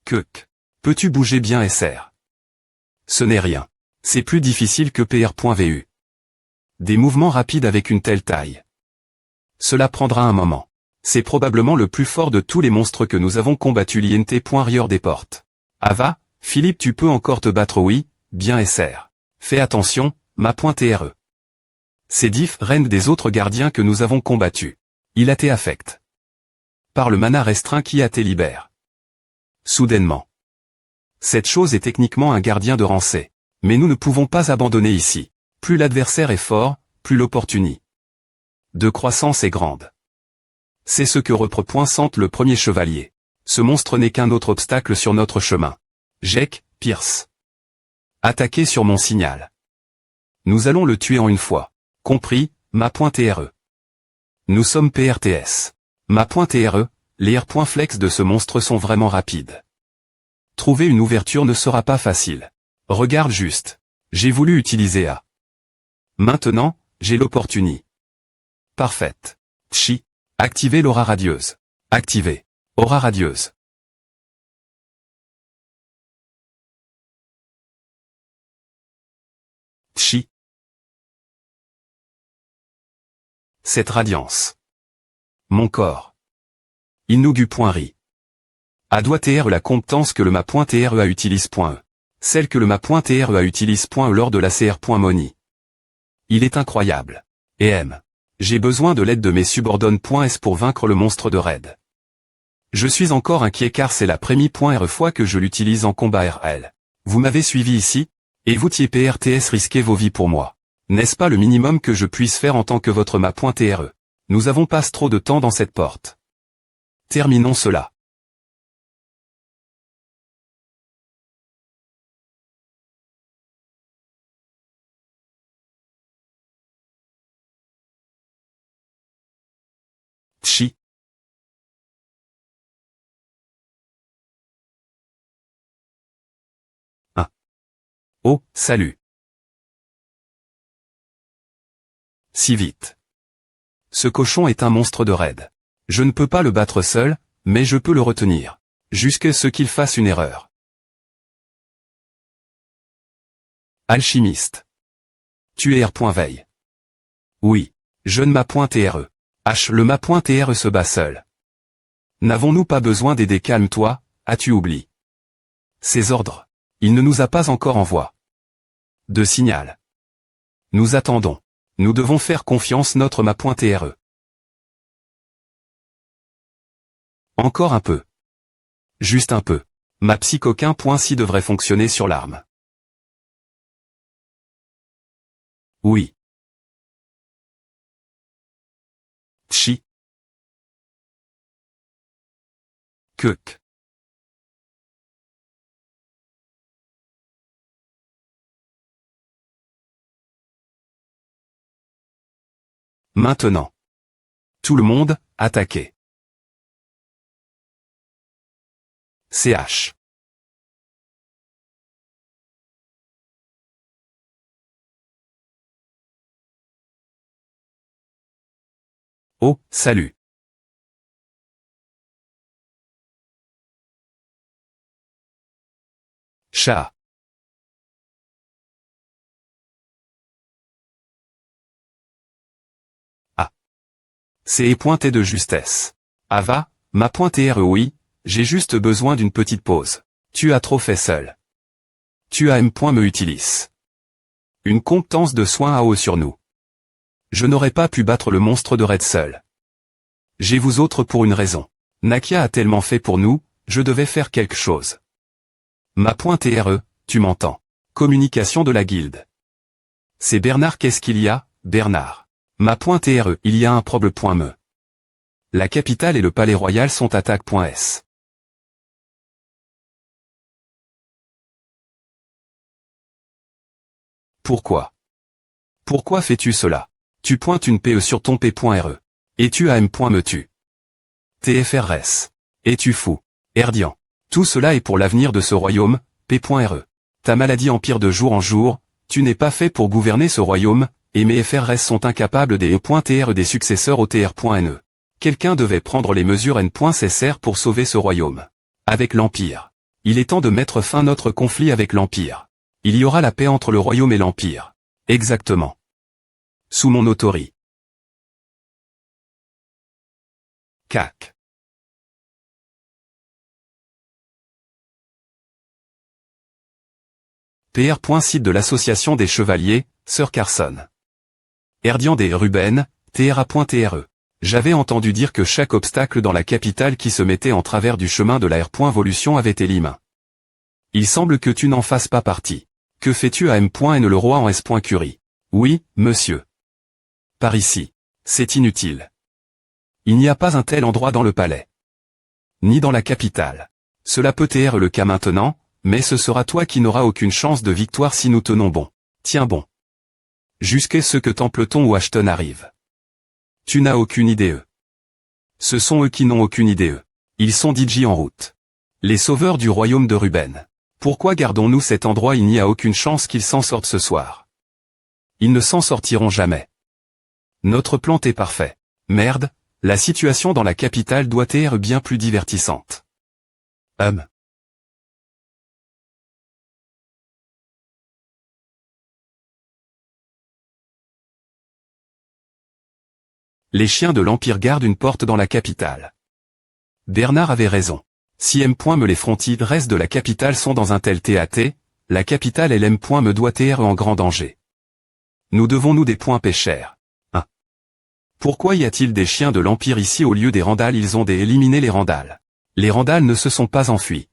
Kuk. Peux-tu bouger bien SR? Ce n'est rien. C'est plus difficile que PR.vu. Des mouvements rapides avec une telle taille. Cela prendra un moment. C'est probablement le plus fort de tous les monstres que nous avons combattus. L'INT.rieur des portes. Ava, Philippe, tu peux encore te battre? Oui, bien SR. Fais attention, ma.TRE. C'est différent des autres gardiens que nous avons combattus. Il a été affect. Par le mana restreint qui a été libère. Soudainement. Cette chose est techniquement un gardien de rancée. Mais nous ne pouvons pas abandonner ici. Plus l'adversaire est fort, plus l'opportunité de croissance est grande. C'est ce que représente le premier chevalier. Ce monstre n'est qu'un autre obstacle sur notre chemin. Jek, Pierce. Attaquez sur mon signal. Nous allons le tuer en une fois. Compris, ma.TRE. Nous sommes PRTS. Ma.TRE, les R.flex de ce monstre sont vraiment rapides. Trouver une ouverture ne sera pas facile. Regarde juste. J'ai voulu utiliser A. Maintenant, j'ai l'opportunité. Parfaite. Chi. Activez l'aura radieuse. Activez. Aura radieuse. Chi. Cette radiance. Mon corps. Inugu.ri. A doit TR la compétence que le ma.TREA utilise.e. Celle que le ma.TREA utilise.e lors de la CR.moni. Il est incroyable. Et M. J'ai besoin de l'aide de mes subordonnes.s pour vaincre le monstre de raid. Je suis encore inquiet car c'est la première fois que je l'utilise en combat RL. Vous m'avez suivi ici? Et vous PRTS risquez vos vies pour moi. N'est-ce pas le minimum que je puisse faire en tant que votre ma.TRE? Nous avons pas trop de temps dans cette porte. Terminons cela. Chi. Ah. Oh, salut. Si vite. Ce cochon est un monstre de raid. Je ne peux pas le battre seul, mais je peux le retenir. Jusqu'à ce qu'il fasse une erreur. Alchimiste. Tu es R.veille. Oui. Jeune ma.TRE. H. Le ma.TRE se bat seul. N'avons-nous pas besoin d'aider? Calme-toi, as-tu oublié? Ses ordres. Il ne nous a pas encore envoyé de signal. Nous attendons. Nous devons faire confiance notre ma.TRE. Encore un peu. Juste un peu. Ma psychoquin.si devrait fonctionner sur l'arme. Oui. Chi. Kuk. Maintenant. Tout le monde, attaquez. CH. Oh, salut. Chat. Ah. C'est pointé de justesse. Ava, ma.TRE oui, j'ai juste besoin d'une petite pause. Tu as trop fait seul. Tu as me utilise. Une compétence de soin à haut sur nous. Je n'aurais pas pu battre le monstre de raid seul. J'ai vous autres pour une raison. Nakia a tellement fait pour nous, je devais faire quelque chose. Ma.TRE, tu m'entends. Communication de la guilde. C'est Bernard, qu'est-ce qu'il y a, Bernard? Ma.TRE, il y a un problème.me. La capitale et le palais royal sont attaque.s. Pourquoi? Pourquoi fais-tu cela? Tu pointes une PE sur ton P.re. Es-tu AM. Me tu. TFRS. Es-tu fou? Erdian. Tout cela est pour l'avenir de ce royaume, P.re. Ta maladie empire de jour en jour, tu n'es pas fait pour gouverner ce royaume, et mes FRS sont incapables des E.TR des successeurs au TR.NE. Quelqu'un devait prendre les mesures N.CSR pour sauver ce royaume. Avec l'Empire. Il est temps de mettre fin à notre conflit avec l'Empire. Il y aura la paix entre le royaume et l'Empire. Exactement. Sous mon autorité. CAC. PR. Site de l'association des chevaliers, Sir Carson. Erdian des Ruben, TRA.TRE. J'avais entendu dire que chaque obstacle dans la capitale qui se mettait en travers du chemin de la R.Volution avait été limé. Il semble que tu n'en fasses pas partie. Que fais-tu à M.N le roi en S.Curie? Oui, monsieur. Par ici. C'est inutile. Il n'y a pas un tel endroit dans le palais. Ni dans la capitale. Cela peut être le cas maintenant, mais ce sera toi qui n'auras aucune chance de victoire si nous tenons bon. Tiens bon. Jusqu'à ce que Templeton ou Ashton arrivent. Tu n'as aucune idée eux. Ce sont eux qui n'ont aucune idée eux. Ils sont DJ en route. Les sauveurs du royaume de Ruben. Pourquoi gardons-nous cet endroit? Il n'y a aucune chance qu'ils s'en sortent ce soir. Ils ne s'en sortiront jamais. Notre plan est parfait. Merde, la situation dans la capitale doit être bien plus divertissante. Les chiens de l'Empire gardent une porte dans la capitale. Bernard avait raison. Si M. Les frontières de la capitale sont dans un tel TAT, la capitale LM. Doit être en grand danger. Nous devons-nous des points pêcheurs. 1. Pourquoi y a-t-il des chiens de l'Empire ici au lieu des Randals? Ils ont éliminé les Randals. Les Randals ne se sont pas enfuis.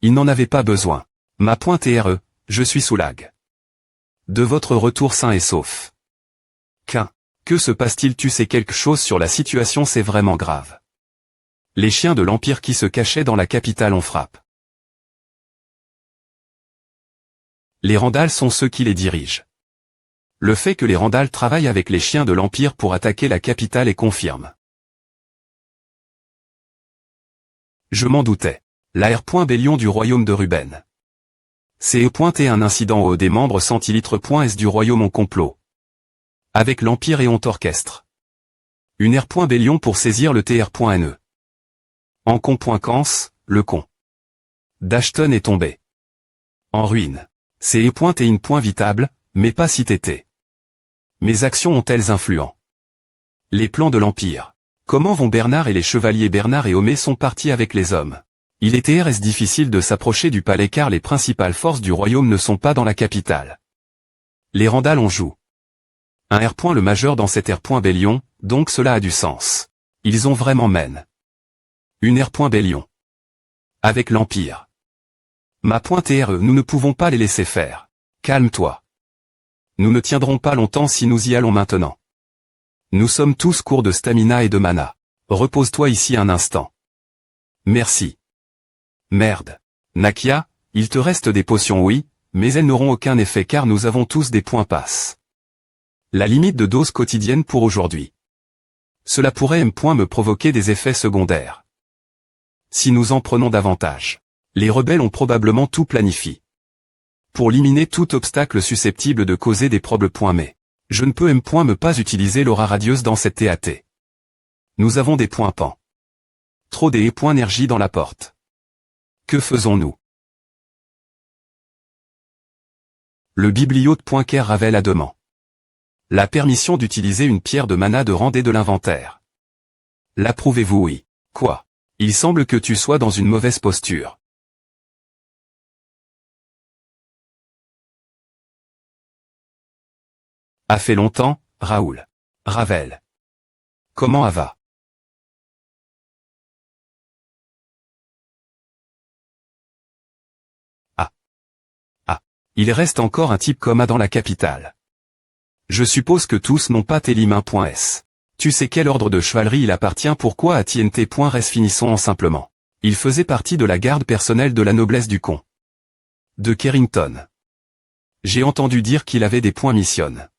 Ils n'en avaient pas besoin. Ma .re, je suis soulagé. De votre retour sain et sauf. Que se passe-t-il? Tu sais quelque chose sur la situation? C'est vraiment grave. Les chiens de l'Empire qui se cachaient dans la capitale on frappe. Les Randals sont ceux qui les dirigent. Le fait que les Randals travaillent avec les chiens de l'Empire pour attaquer la capitale est confirme. Je m'en doutais. La R.Bélion du royaume de Ruben. C'est un incident au des membres centilitres.s du royaume en complot. Avec l'Empire et on orchestre. Une R.Bélion pour saisir le TR.NE. En con.cans, le con. d'Ashton est tombé. En ruine. C'est vitable, mais pas si t'étais. Mes actions ont-elles influent? Les plans de l'Empire. Comment vont Bernard et les chevaliers? Bernard et Homais sont partis avec les hommes. Il était difficile de s'approcher du palais car les principales forces du royaume ne sont pas dans la capitale. Les Randals on joue. Un R. Le majeur dans cette R.Bélion, donc cela a du sens. Ils ont vraiment mène. Une R.Bélion. Avec l'Empire. Ma .re, nous ne pouvons pas les laisser faire. Calme-toi. Nous ne tiendrons pas longtemps si nous y allons maintenant. Nous sommes tous courts de stamina et de mana. Repose-toi ici un instant. Merci. Merde. Nakia, il te reste des potions oui, mais elles n'auront aucun effet car nous avons tous des points passe. La limite de dose quotidienne pour aujourd'hui. Cela pourrait me provoquer des effets secondaires. Si nous en prenons davantage. Les rebelles ont probablement tout planifié. Pour éliminer tout obstacle susceptible de causer des problèmes. Mais je ne peux me pas utiliser l'aura radieuse dans cette TAT. Nous avons des points pan. Trop des points énergie dans la porte. Que faisons-nous? Le bibliote.care Ravel a demandé la permission d'utiliser une pierre de mana de randée de l'inventaire. L'approuvez-vous? Oui. Quoi? Il semble que tu sois dans une mauvaise posture. A fait longtemps, Raoul. Ravel. Comment va? Il reste encore un type coma dans la capitale. Je suppose que tous n'ont pas Télimain.s. Tu sais quel ordre de chevalerie il appartient? Pourquoi à TNT.res? Finissons en simplement. Il faisait partie de la garde personnelle de la noblesse du con. De Carrington. J'ai entendu dire qu'il avait des points missionnes.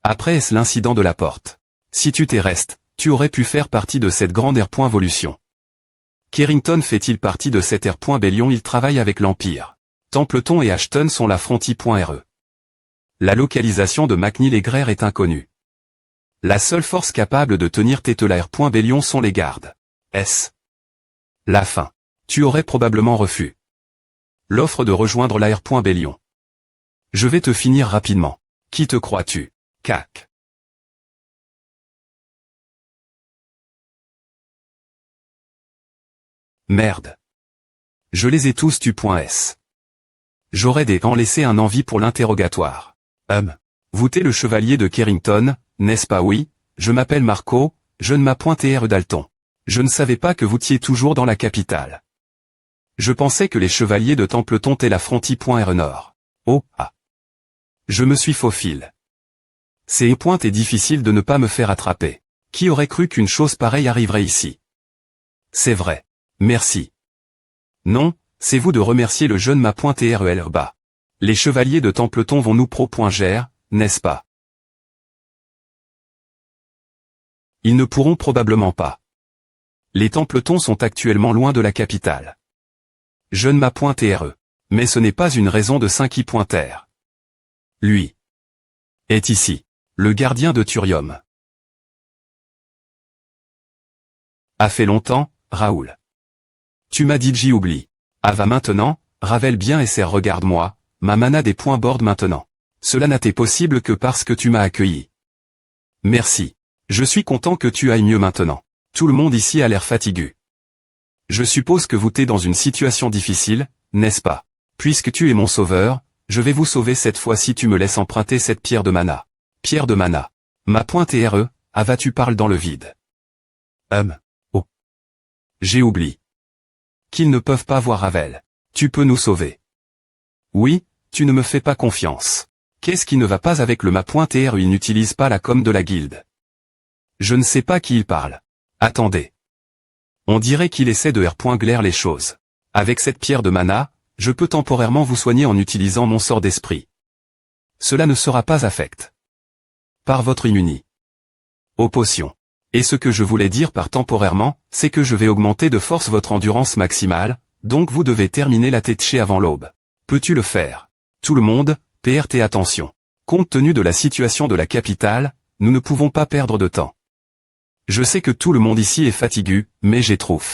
Après est-ce l'incident de la porte? Si tu t'es restes, tu aurais pu faire partie de cette grande R.Volution. Carrington fait-il partie de cette R.Bellion? Il travaille avec l'Empire. Templeton et Ashton sont la frontière.re. La localisation de McNeil et Greer est inconnue. La seule force capable de tenir tête à la R.Bellion sont les gardes. S. La fin. Tu aurais probablement refusé l'offre de rejoindre la R.Bellion. Je vais te finir rapidement. Qui te crois-tu? CAC. Merde. Je les ai tous tu.s. J'aurais en laissé un envie pour l'interrogatoire. Vous t'es le chevalier de Carrington, n'est-ce pas? Oui, je m'appelle Marco, je ne m'appointais R. Dalton. Je ne savais pas que vous étiez toujours dans la capitale. Je pensais que les chevaliers de Templeton étaient la frontière.R Nord. Oh, ah. Je me suis faufilé. C'est pointe et difficile de ne pas me faire attraper. Qui aurait cru qu'une chose pareille arriverait ici? C'est vrai. Merci. Non, c'est vous de remercier le jeune ma.trl bas. Les chevaliers de Templeton vont nous pro.gr, n'est-ce pas? Ils ne pourront probablement pas. Les Templetons sont actuellement loin de la capitale. Jeune ma.tre. Mais ce n'est pas une raison de 5i.r. Lui est ici. Le gardien de Thurium. A fait longtemps, Raoul. Tu m'as dit j'y oublie. Ah va maintenant, Ravel bien et serre regarde-moi, ma mana des points borde maintenant. Cela n'a été possible que parce que tu m'as accueilli. Merci. Je suis content que tu ailles mieux maintenant. Tout le monde ici a l'air fatigué. Je suppose que vous t'es dans une situation difficile, n'est-ce pas? Puisque tu es mon sauveur, je vais vous sauver cette fois si tu me laisses emprunter cette pierre de mana. Pierre de mana. Ma.re, tu parles dans le vide. Oh. J'ai oublié. Qu'ils ne peuvent pas voir Ravel. Tu peux nous sauver. Oui, tu ne me fais pas confiance. Qu'est-ce qui ne va pas avec le ma.re? Il n'utilise pas la com de la guilde. Je ne sais pas qui il parle. Attendez. On dirait qu'il essaie de R.glaire les choses. Avec cette pierre de mana, je peux temporairement vous soigner en utilisant mon sort d'esprit. Cela ne sera pas affect. Par votre immunie. Aux potions. Et ce que je voulais dire par temporairement, c'est que je vais augmenter de force votre endurance maximale, donc vous devez terminer la tétché avant l'aube. Peux-tu le faire? Tout le monde, PRT attention. Compte tenu de la situation de la capitale, nous ne pouvons pas perdre de temps. Je sais que tout le monde ici est fatigué, mais j'ai trouvé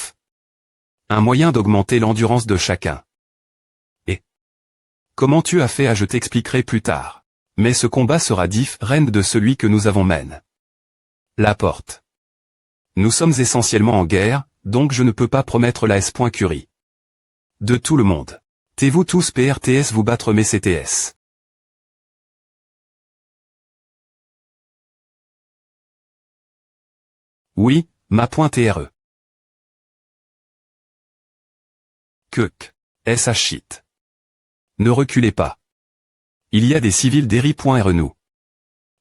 un moyen d'augmenter l'endurance de chacun. Et comment tu as fait? Je t'expliquerai plus tard. Mais ce combat sera différent de celui que nous avons mené. La porte. Nous sommes essentiellement en guerre, donc je ne peux pas promettre la S.Curie. De tout le monde. T'es-vous tous PRTS vous battre mes CTS. Oui, ma.re. Keuk. SH shit. Ne reculez pas. Il y a des civils d'Eri.re nous.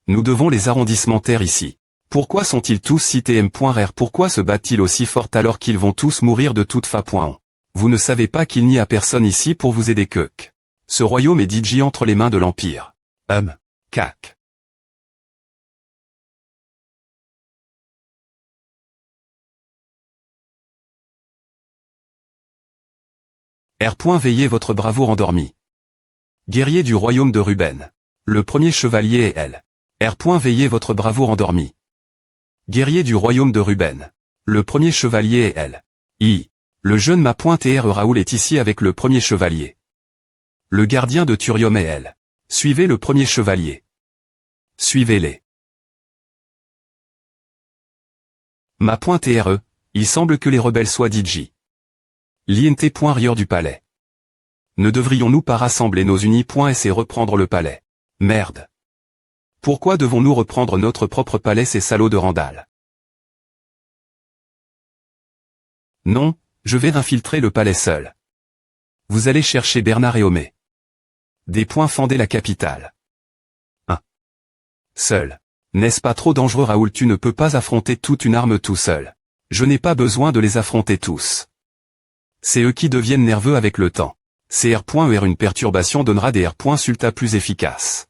Nous devons les arrondissementaires ici. Pourquoi sont-ils tous si tm.r? Pourquoi se battent-ils aussi fort alors qu'ils vont tous mourir de toute façon? Vous ne savez pas qu'il n'y a personne ici pour vous aider Keuk. Ce royaume est DJ entre les mains de l'Empire. CAC. R. Veillez votre bravoure endormi. Guerrier du royaume de Ruben. Le premier chevalier est L. R. Veillez votre bravoure endormi. Guerrier du royaume de Ruben. Le premier chevalier est L. I. Le jeune ma.r Raoul est ici avec le premier chevalier. Le gardien de Thurium est L. Suivez le premier chevalier. Suivez-les. Ma.re, il semble que les rebelles soient DJ. L'INT.rieur du palais. Ne devrions-nous pas rassembler nos unis.s et reprendre le palais? Merde. Pourquoi devons-nous reprendre notre propre palais ces salauds de Randall? Non, je vais infiltrer le palais seul. Vous allez chercher Bernard et Homé. Des points fendaient la capitale. 1. Seul. N'est-ce pas trop dangereux Raoul? Tu ne peux pas affronter toute une arme tout seul. Je n'ai pas besoin de les affronter tous. C'est eux qui deviennent nerveux avec le temps. CR.ER une perturbation donnera des R.Sulta plus efficaces.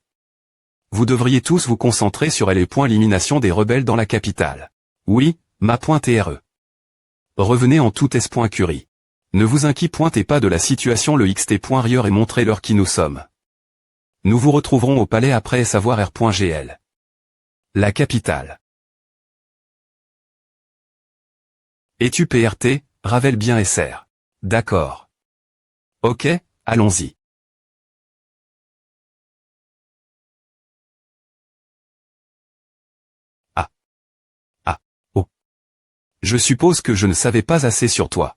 Vous devriez tous vous concentrer sur l'élimination des rebelles dans la capitale. Oui, ma.TRE. Revenez en tout s.curie. Ne vous inquiétez pas de la situation le xt.rieur et montrez-leur qui nous sommes. Nous vous retrouverons au palais après savoir r.gl. La capitale. Es-tu PRT, Ravel bien SR. D'accord. Ok, allons-y. Ah. Ah. Oh. Je suppose que je ne savais pas assez sur toi.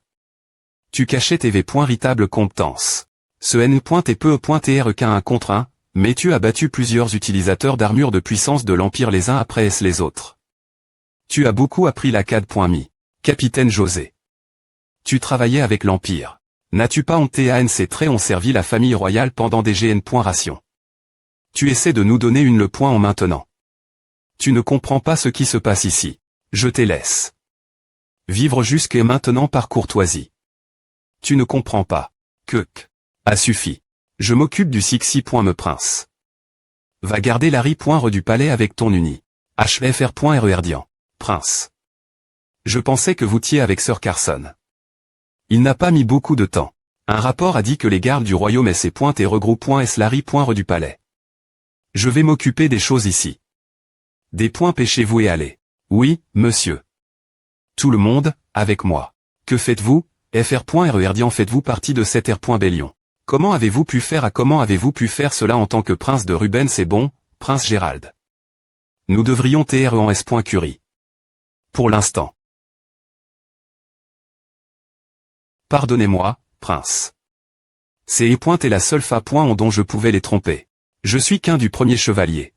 Tu cachais tes véritable compétences. Ce n.te.tr qu'un 1 contre 1, mais tu as battu plusieurs utilisateurs d'armure de puissance de l'Empire les uns après les autres. Tu as beaucoup appris la CAD.me. Capitaine José. Tu travaillais avec l'Empire. N'as-tu pas honte ces traits ont servi la famille royale pendant des GN.rations. Tu essaies de nous donner le point en maintenant. Tu ne comprends pas ce qui se passe ici. Je te laisse vivre jusqu'à maintenant par courtoisie. Tu ne comprends pas. A suffi. Je m'occupe du Sixi.me prince. Va garder Larry.re du palais avec ton uni. HFR.RERDIAN. Prince. Je pensais que vous tiez avec Sir Carson. Il n'a pas mis beaucoup de temps. Un rapport a dit que les gardes du royaume et regroupent.s Larry.re du palais. Je vais m'occuper des choses ici. Des points pêchez-vous et allez. Oui, monsieur. Tout le monde, avec moi. Que faites-vous, FR.RERDIAN faites-vous partie de cette R.Bellion. Comment avez-vous pu faire cela en tant que prince de Rubens et bon, prince Gérald? Nous devrions TRE en S.Curie. Pour l'instant. Pardonnez-moi, prince. C'est est la seule fois dont je pouvais les tromper. Je suis qu'un du premier chevalier.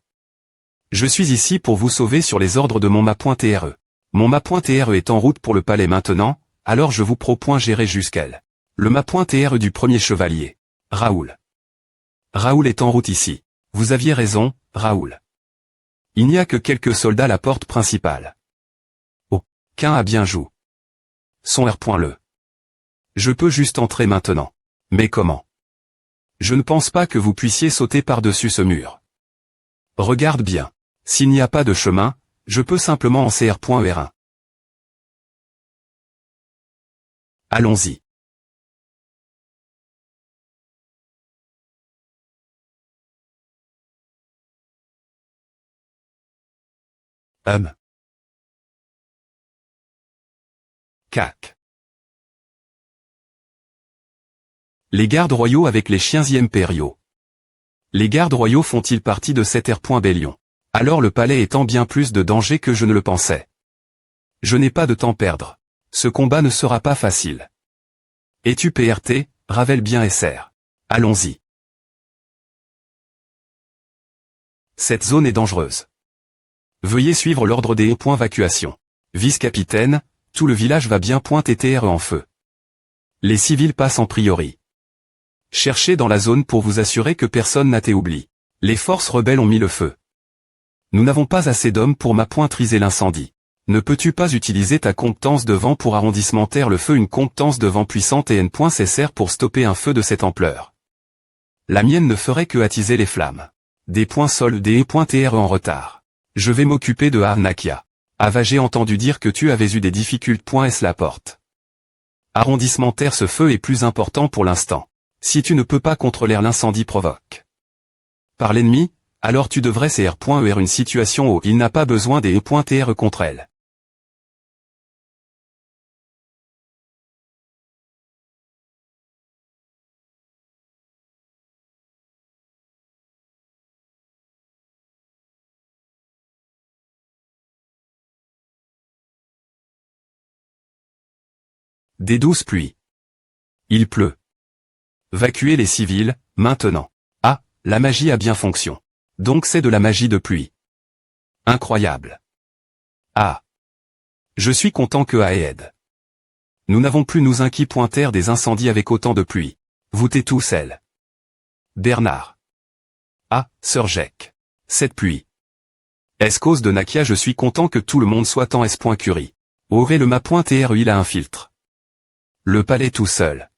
Je suis ici pour vous sauver sur les ordres de mon ma.TRE. Mon ma.TRE est en route pour le palais maintenant, alors je vous gérer jusqu'elle. Le ma.TRE du premier chevalier. Raoul. Raoul est en route ici. Vous aviez raison, Raoul. Il n'y a que quelques soldats à la porte principale. Oh, qu'un a bien joué. Son R.le. Je peux juste entrer maintenant. Mais comment? Je ne pense pas que vous puissiez sauter par-dessus ce mur. Regarde bien. S'il n'y a pas de chemin, je peux simplement en CR.ER1. Allons-y. CAC. Les gardes royaux avec les chiens impériaux. Les gardes royaux font-ils partie de cette R.Bellion? Alors le palais est en bien plus de danger que je ne le pensais. Je n'ai pas de temps à perdre. Ce combat ne sera pas facile. Es-tu PRT, Ravel bien SR. Allons-y. Cette zone est dangereuse. Veuillez suivre l'ordre des évacuation. Vice-capitaine, tout le village va bien TRE en feu. Les civils passent en priori. Cherchez dans la zone pour vous assurer que personne n'a été oublié. Les forces rebelles ont mis le feu. Nous n'avons pas assez d'hommes pour triser l'incendie. Ne peux-tu pas utiliser ta compétence de vent pour arrondissementer le feu? Une compétence de vent puissante et N.sert pour stopper un feu de cette ampleur. La mienne ne ferait que attiser les flammes. Des points sol des TRE en retard. Je vais m'occuper de Nakia. J'ai entendu dire que tu avais eu des difficultés. La porte. Arrondissementer ce feu est plus important pour l'instant. Si tu ne peux pas contrôler l'incendie provoque par l'ennemi, alors tu devrais CR.ER une situation où il n'a pas besoin des TRE contre elle. Des douces pluies. Il pleut. Vacuer les civils, maintenant. Ah, la magie a bien fonction. Donc c'est de la magie de pluie. Incroyable. Ah. Je suis content que aide. Nous n'avons plus nous inquiéter des incendies avec autant de pluie. Vous t'es tous elle. Bernard. Ah, Sir Jack. Cette pluie. Est-ce cause de Nakia? Je suis content que tout le monde soit en S.Curie. Aurait le ma.TRE il a un filtre. Le palais tout seul.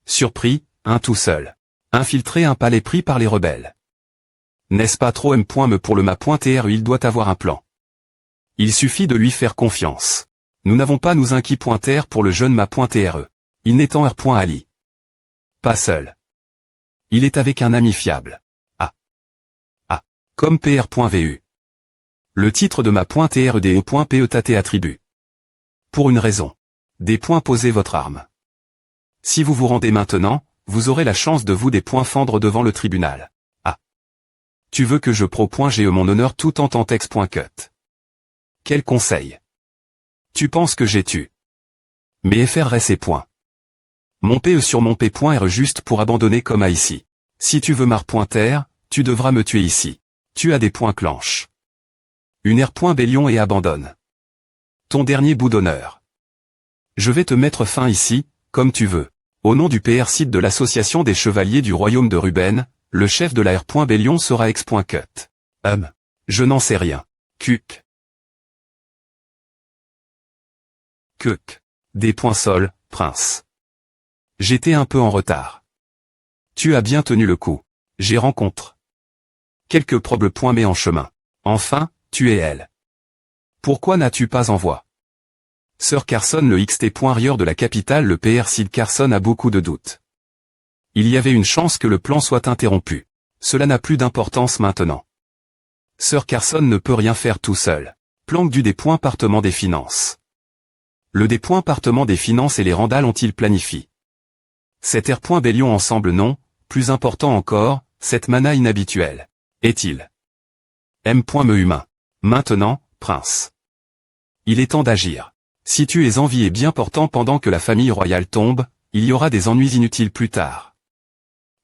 Surpris, un tout seul. Infiltrer un palais pris par les rebelles. N'est-ce pas trop M.me pour le ma.TRE? Il doit avoir un plan. Il suffit de lui faire confiance. Nous n'avons pas nous inquiéter pour le jeune ma.re. Il n'est en R.Ali. Pas seul. Il est avec un ami fiable. Comme pr.vu. Le titre de ma.trdE.petat attribue. Pour une raison. Des points posez votre arme. Si vous vous rendez maintenant, vous aurez la chance de vous des points fendre devant le tribunal. Tu veux que je pro.ge mon honneur tout en tentex.cut. Quel conseil. Tu penses que j'ai tu. Mais FRS points. Mon PE sur mon P.R juste pour abandonner comme à ici. Si tu veux mar.ter, tu devras me tuer ici. Tu as des points clenches. Une R.Bélion et abandonne. Ton dernier bout d'honneur. Je vais te mettre fin ici, comme tu veux. Au nom du PR site de l'association des chevaliers du royaume de Ruben, le chef de la R.Bélion sera ex.cut. Je n'en sais rien. Cuc. Des points sol, prince. J'étais un peu en retard. Tu as bien tenu le coup. J'ai rencontre. Quelques points mais en chemin. Enfin, tu es elle. Pourquoi n'as-tu pas envoie? Sir Carson le xt.rieur de la capitale le PR Sid Carson a beaucoup de doutes. Il y avait une chance que le plan soit interrompu. Cela n'a plus d'importance maintenant. Sir Carson ne peut rien faire tout seul. Planque du département des finances. Le département des finances et les Randall ont-ils planifié? Cet R.Bélion ensemble non, plus important encore, cette mana inhabituelle. Est-il? M.me humain. Maintenant, prince. Il est temps d'agir. Si tu es envié bien portant pendant que la famille royale tombe, il y aura des ennuis inutiles plus tard.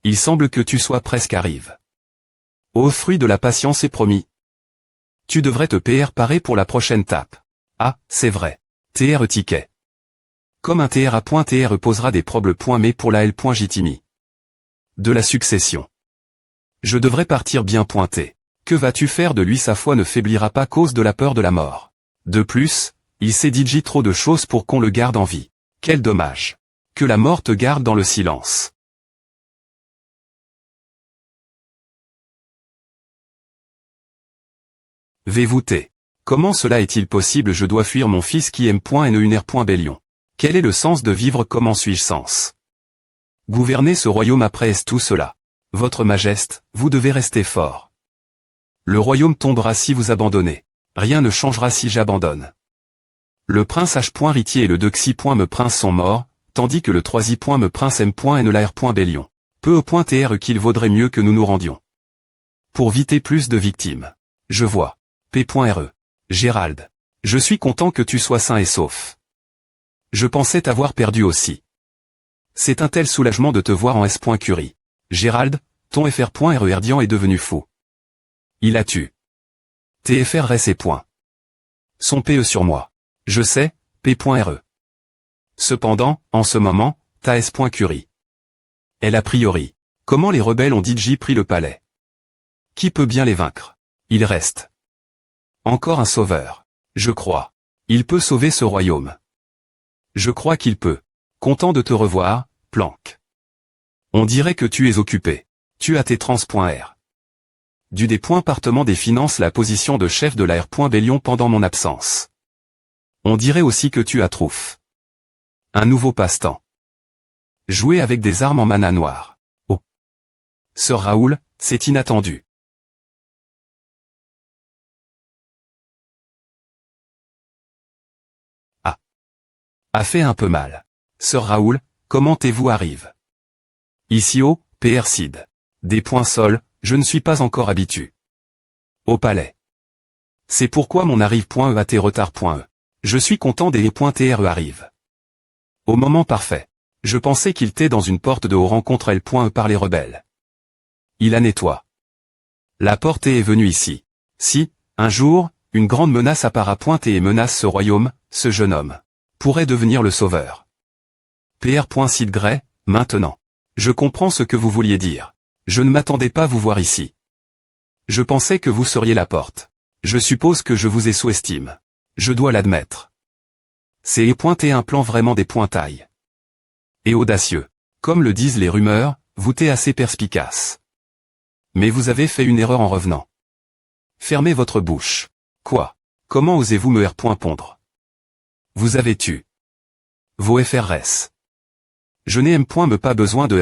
Il semble que tu sois presque arrive. Ô fruit de la patience est promis. Tu devrais te préparer pour la prochaine tape. C'est vrai. TR ticket. Comme un TR.TR posera des points mais pour la L.Jitimi. De la succession. Je devrais partir bien pointé. Que vas-tu faire de lui? Sa foi ne faiblira pas cause de la peur de la mort. De plus, il s'est dit trop de choses pour qu'on le garde en vie. Quel dommage. Que la mort te garde dans le silence. VVT. Comment cela est-il possible? Je dois fuir mon fils qui aime une R.Bélion. Quel est le sens de vivre? Comment suis-je sens? Gouverner ce royaume après est tout cela. Votre majesté, vous devez rester fort. Le royaume tombera si vous abandonnez. Rien ne changera si j'abandonne. Le prince H. Ritier et le Dexy. Me prince sont morts, tandis que le 3i. Me prince M. et ne la R.Bélion. Peu au point TR qu'il vaudrait mieux que nous nous rendions. Pour éviter plus de victimes. Je vois. P.re. Gérald. Je suis content que tu sois sain et sauf. Je pensais t'avoir perdu aussi. C'est un tel soulagement de te voir en S.Curie. Gérald, ton FR.Erdian est devenu fou. Il a tué. TFRS et point. Son PE sur moi. Je sais, P.re. Cependant, en ce moment, ta S.Curie. Elle a priori. Comment les rebelles ont DJ pris le palais? Qui peut bien les vaincre? Il reste. Encore un sauveur. Je crois. Il peut sauver ce royaume. Je crois qu'il peut. Content de te revoir, Planck. On dirait que tu es occupé. Tu as tes trans.r. Du département des finances la position de chef de la R.Bélion pendant mon absence. On dirait aussi que tu as trouf. Un nouveau passe-temps. Jouer avec des armes en mana noire. Oh. Sir Raoul, c'est inattendu. A fait un peu mal. Sir Raoul, comment vous arrive? Ici au PR Sid. Des points sol, je ne suis pas encore habitué. Au palais. C'est pourquoi mon arrive.EAT retard.E. Je suis content des .TRE arrive. Au moment parfait. Je pensais qu'il était dans une porte de haut rencontre L.E par les rebelles. Il la nettoie. La porte est venue ici. Si, un jour, une grande menace apparaît et menace ce royaume, ce jeune homme pourrait devenir le sauveur. PR.Sid Grey, maintenant. Je comprends ce que vous vouliez dire. Je ne m'attendais pas vous voir ici. Je pensais que vous seriez la porte. Je suppose que je vous ai sous-estime. Je dois l'admettre. C'est un plan vraiment des pointailles. Et audacieux. Comme le disent les rumeurs, vous êtes assez perspicace. Mais vous avez fait une erreur en revenant. Fermez votre bouche. Quoi? Comment osez-vous me pondre? Vous avez tu vos FRS. Je n'ai point me pas besoin de